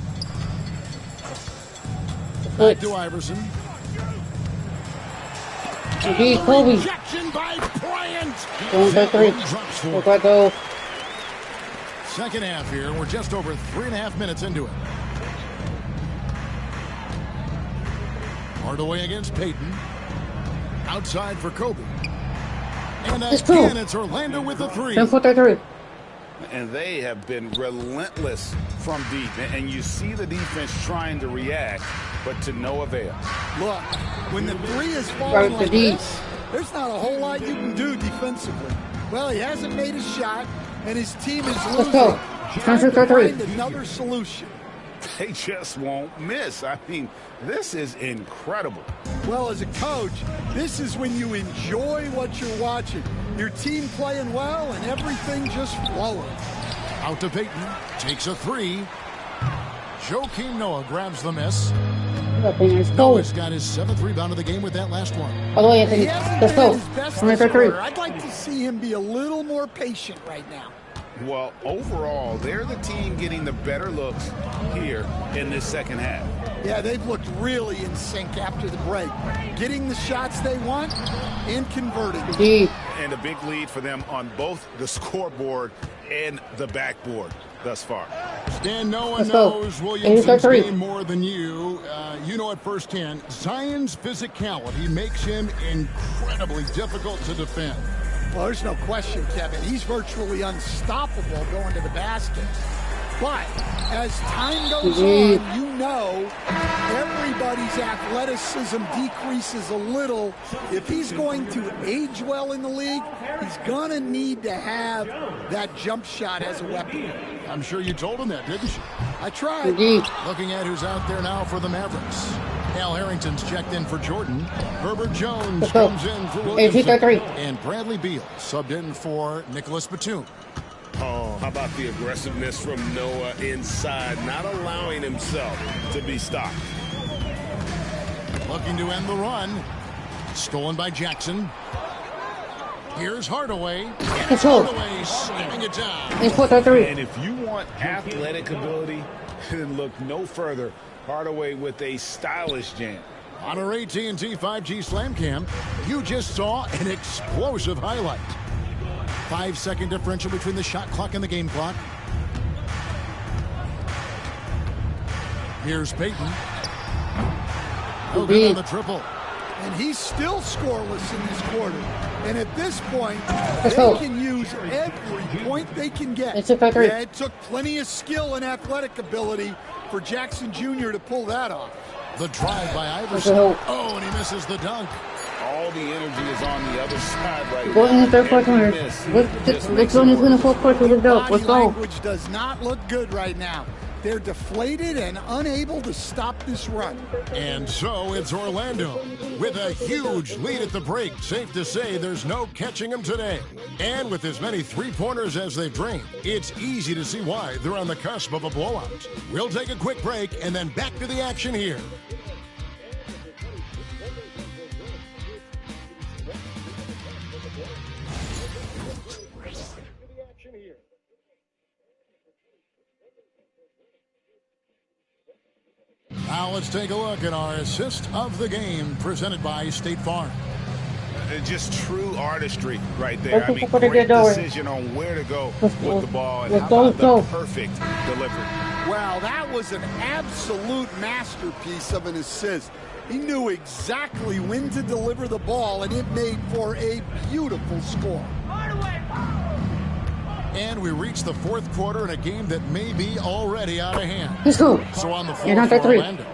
Back to Iverson. Kobe. Rejection by Bryant. Going by 3. Look like go. Second half here. We're just over 3.5 minutes into it. Hardaway against Payton. Outside for Kobe. And again, it's Orlando with the 3. 10-4-3. And they have been relentless from deep. And you see the defense trying to react, but to no avail. Look, when the 3 is falling like this, there's not a whole lot you can do defensively. Well, he hasn't made a shot, and his team is losing. Trying to find another solution. They just won't miss. I mean, this is incredible. Well, as a coach, this is when you enjoy what you're watching. Your team playing well and everything just flowing. Out to Payton. Takes a 3. Joakim Noah grabs the miss. Noah's got his 7th rebound of the game with that last one. He hasn't been his best this quarter. I'd like to see him be a little more patient right now. Well, overall, they're the team getting the better looks here in this second half. Yeah, they've looked really in sync after the break. Getting the shots they want and converting. And a big lead for them on both the scoreboard and the backboard thus far. Stan, no one knows Williamson's game more than you. You know it firsthand. Zion's physicality makes him incredibly difficult to defend. Well, there's no question, Kevin. He's virtually unstoppable going to the basket. But as time goes on, you know everybody's athleticism decreases a little. If he's going to age well in the league, he's going to need to have that jump shot as a weapon. I'm sure you told him that, didn't you? I tried. Looking at who's out there now for the Mavericks. Al Harrington's checked in for Jordan. Herbert Jones comes in for Williamson. And Bradley Beal subbed in for Nicholas Batum. Oh, how about the aggressiveness from Noah inside, not allowing himself to be stopped. Looking to end the run. Stolen by Jackson. Here's Hardaway. And Hardaway slamming it down. And if you want athletic ability, then look no further. Hardaway with a stylish jam. On our AT&T 5G Slam Cam, you just saw an explosive highlight. 5-second differential between the shot clock and the game clock. Here's Payton. No good on the triple. And he's still scoreless in this quarter. And at this point, they can use every point they can get. Yeah, it took plenty of skill and athletic ability for Jackson Jr. to pull that off. The drive by Iverson. Oh, and he misses the dunk. All the energy is on the other side right now. Go in the 3rd quarter. Let's go in the 4th quarter. Let's go. Let's go. Language does not look good right now. They're deflated and unable to stop this run. And so it's Orlando with a huge lead at the break. Safe to say there's no catching them today. And with as many three-pointers as they've drained, it's easy to see why they're on the cusp of a blowout. We'll take a quick break and then back to the action here. Now let's take a look at our assist of the game presented by State Farm. Just true artistry right there. I mean, great decision on where to go with the ball and how about the perfect delivery. Wow, that was an absolute masterpiece of an assist. He knew exactly when to deliver the ball, and it made for a beautiful score. And we reach the fourth quarter in a game that may be already out of hand. Let's go. So on the floor for Orlando,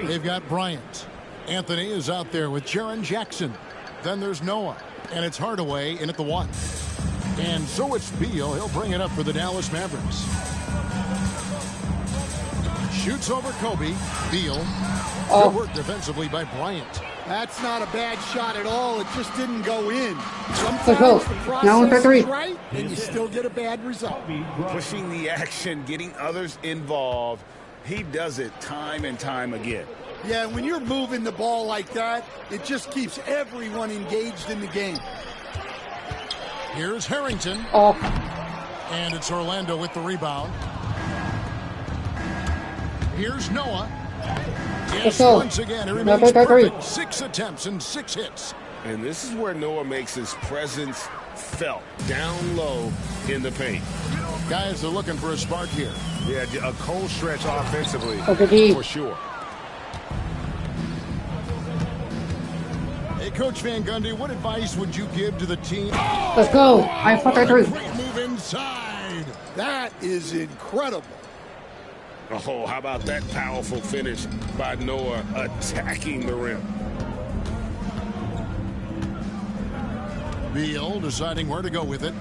they've got Bryant. Anthony is out there with Jaren Jackson. Then there's Noah, and it's Hardaway in at the 1. And so it's Beal. He'll bring it up for the Dallas Mavericks. Shoots over Kobe. Beal. Good work defensively by Bryant. That's not a bad shot at all. It just didn't go in. Sometimes the process is right, and you still get a bad result. Pushing the action, getting others involved. He does it time and time again. Yeah, when you're moving the ball like that, it just keeps everyone engaged in the game. Here's Harrington. And it's Orlando with the rebound. Here's Noah. Yes, once again, he remains perfect. 6 attempts and 6 hits. And this is where Noah makes his presence felt, down low in the paint. Guys are looking for a spark here. Yeah, a cold stretch offensively, for sure. Hey, Coach Van Gundy, what advice would you give to the team? Let's go. I fought that through. Great move inside. That is incredible. Oh, how about that powerful finish by Noah attacking the rim. Beal deciding where to go with it.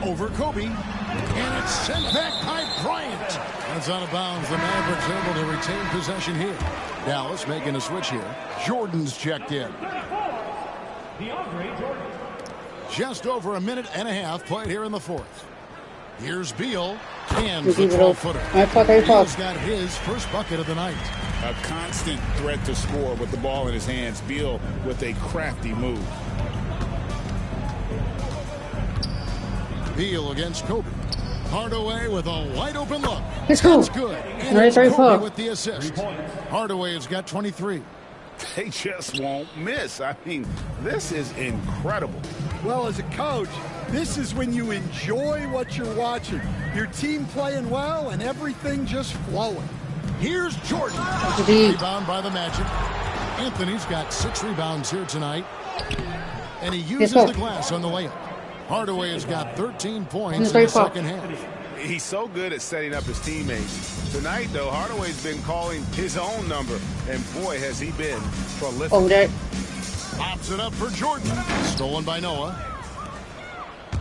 Over Kobe. And it's sent back by Bryant. That's out of bounds. The Mavericks able to retain possession here. Dallas making a switch here. Jordan's checked in. Just over a minute and a half played here in the fourth. Here's Beal. Hands the 12-footer. Beal's got his first bucket of the night. A constant threat to score with the ball in his hands. Beal with a crafty move. Beal against Kobe. Hardaway with a wide open look. Let's go. That's good. And it's Kobe with the assist. Hardaway has got 23. They just won't miss. I mean, this is incredible. Well, as a coach, this is when you enjoy what you're watching. Your team playing well and everything just flowing. Here's Jordan. Rebound by the Magic. Anthony's got 6 rebounds here tonight. And he uses the glass on the layup. Hardaway has got 13 points in the second half. He's so good at setting up his teammates. Tonight, though, Hardaway's been calling his own number, and boy, has he been prolific. Pops it up for Jordan. Stolen by Noah.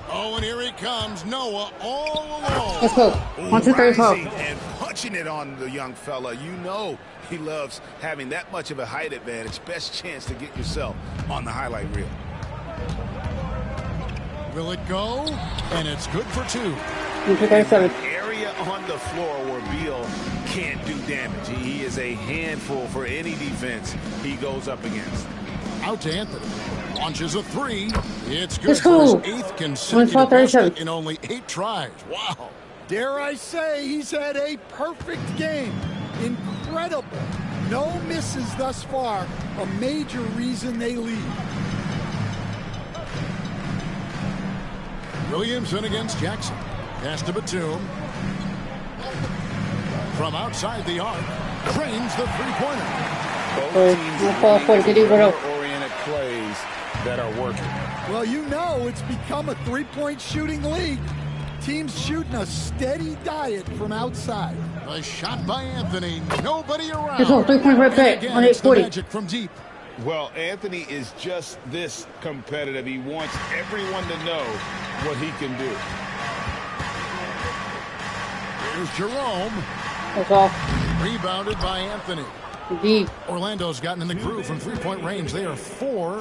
Oh, and here he comes. Noah all alone. Let's go. 1, 2, 3, 4. And punching it on the young fella. You know he loves having that much of a height advantage. Best chance to get yourself on the highlight reel. Will it go? And it's good for 2. Area on the floor where Beal can't do damage. He is a handful for any defense he goes up against. Out to Anthony. Launches a 3. It's good for his 8th consecutive basket in only 8 tries. Wow. Dare I say he's had a perfect game. Incredible. No misses thus far. A major reason they lead. Williamson against Jackson. Pass to Batum. From outside the arc. Cranes the three-pointer. Both teams are oriented plays that are working. Well, you know it's become a three-point shooting league. Teams shooting a steady diet from outside. A shot by Anthony. Nobody around. Let's go. 3-point right back. Again, it's the Magic from deep. Well, Anthony is just this competitive. He wants everyone to know what he can do. Here's Jerome. That's off. Rebounded by Anthony. Deep. Orlando's gotten in the groove from three-point range. They are 4.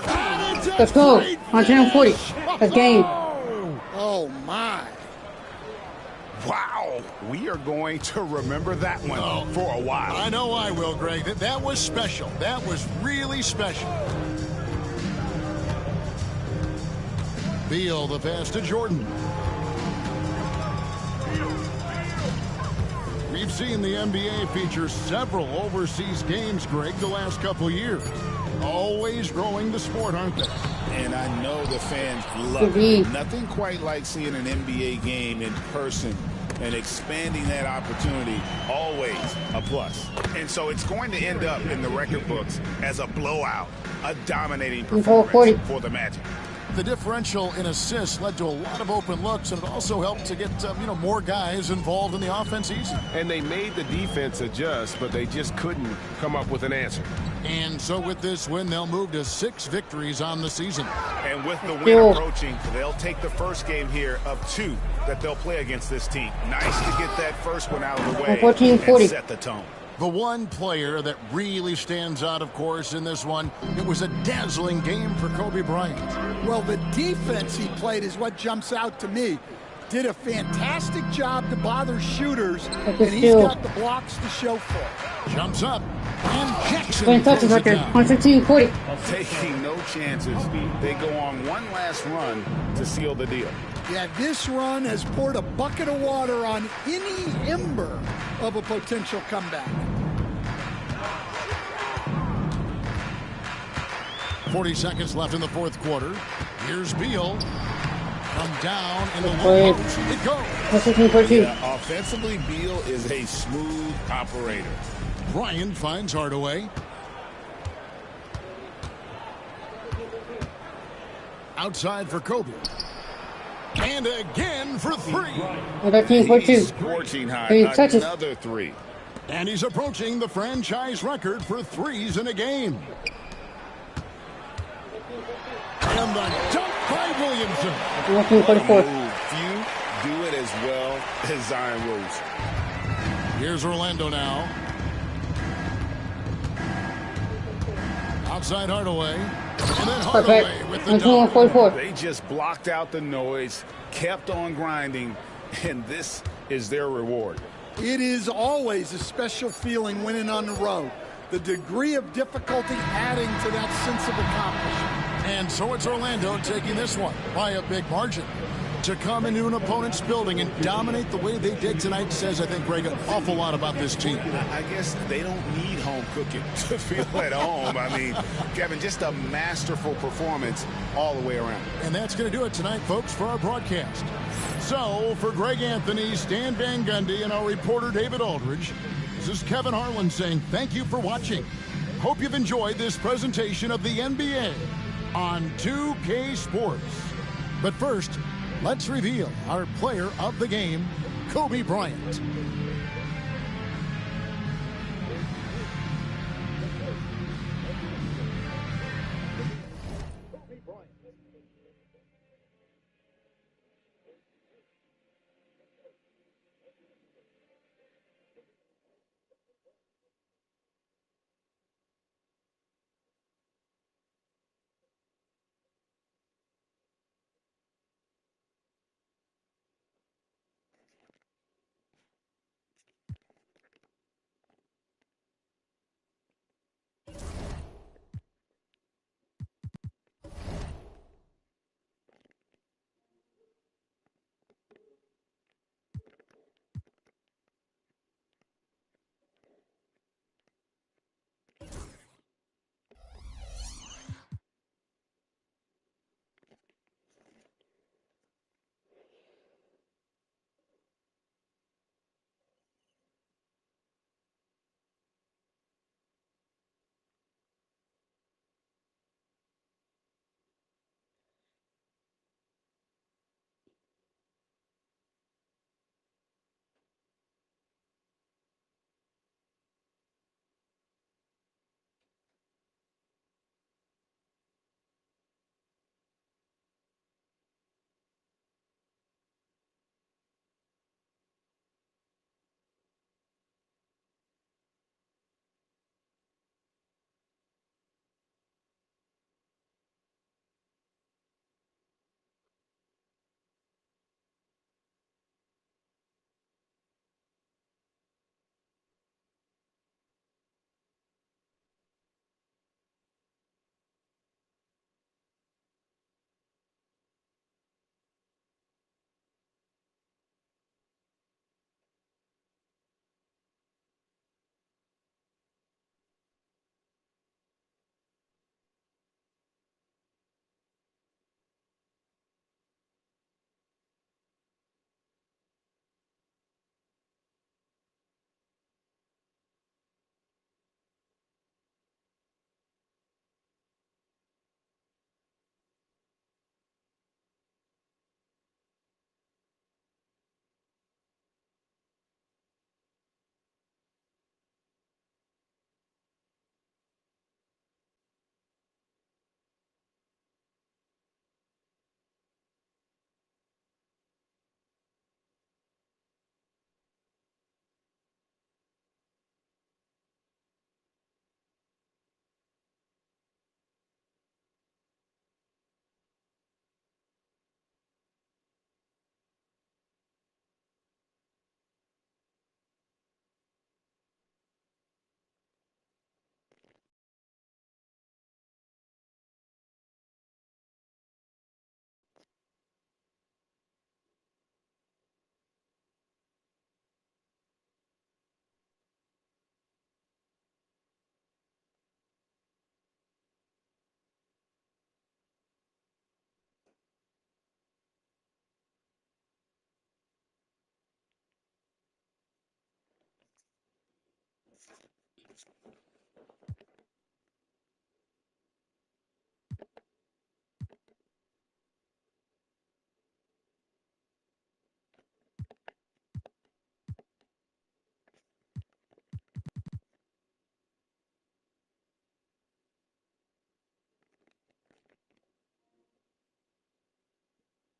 Let's go. 140. That's game. Oh, my. Wow. We are going to remember that one for a while. I know I will, Greg. That was special. That was really special. Beal, the pass to Jordan. Reeves seen the NBA feature several overseas games, Greg, the last couple years. Always growing the sport, aren't they? And I know the fans love it. Nothing quite like seeing an NBA game in person and expanding that opportunity, always a plus. And so it's going to end up in the record books as a blowout, a dominating performance for the Magic. The differential in assists led to a lot of open looks, and it also helped to get more guys involved in the offense easy. And they made the defense adjust, but they just couldn't come up with an answer. And so with this win, they'll move to 6 victories on the season. And with the win approaching, they'll take the first game here of 2 that they'll play against this team. Nice to get that first one out of the way and set the tone. The one player that really stands out, of course, in this one, it was a dazzling game for Kobe Bryant. Well, the defense he played is what jumps out to me. Did a fantastic job to bother shooters, and he's got the blocks to show for it. Jumps up, and Jackson taking no chances. They go on one last run to seal the deal. Yeah, this run has poured a bucket of water on any ember of a potential comeback. 40 seconds left in the fourth quarter. Here's Beal. From down in the low post. It goes. Yeah, offensively, Beal is a smooth operator. Bryant finds Hardaway. Outside for Kobe. And again for 3. He's scorching high. Another 3. And he's approaching the franchise record for 3s in a game. And the dunk by Williamson. Few do it as well as Zion Rose. Here's Orlando now. Outside Hardaway. And then Hardaway with the dunk. They just blocked out the noise, kept on grinding, and this is their reward. It is always a special feeling winning on the road. The degree of difficulty adding to that sense of accomplishment. And so it's Orlando taking this one by a big margin. To come into an opponent's building and dominate the way they did tonight says, I think, Greg, an awful lot about this team. I guess they don't need home cooking to feel at home. I mean, Kevin, just a masterful performance all the way around. And that's going to do it tonight, folks, for our broadcast. So, for Greg Anthony, Stan Van Gundy, and our reporter David Aldridge, this is Kevin Harlan saying thank you for watching. Hope you've enjoyed this presentation of the NBA on 2K Sports. But first, let's reveal our player of the game, Kobe Bryant.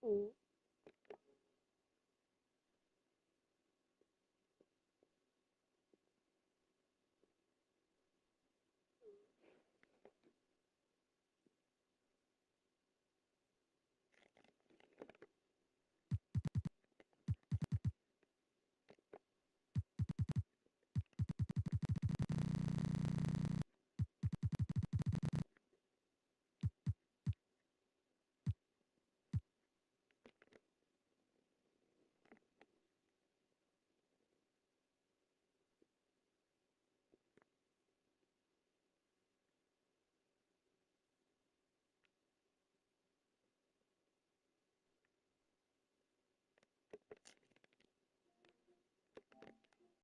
Mm.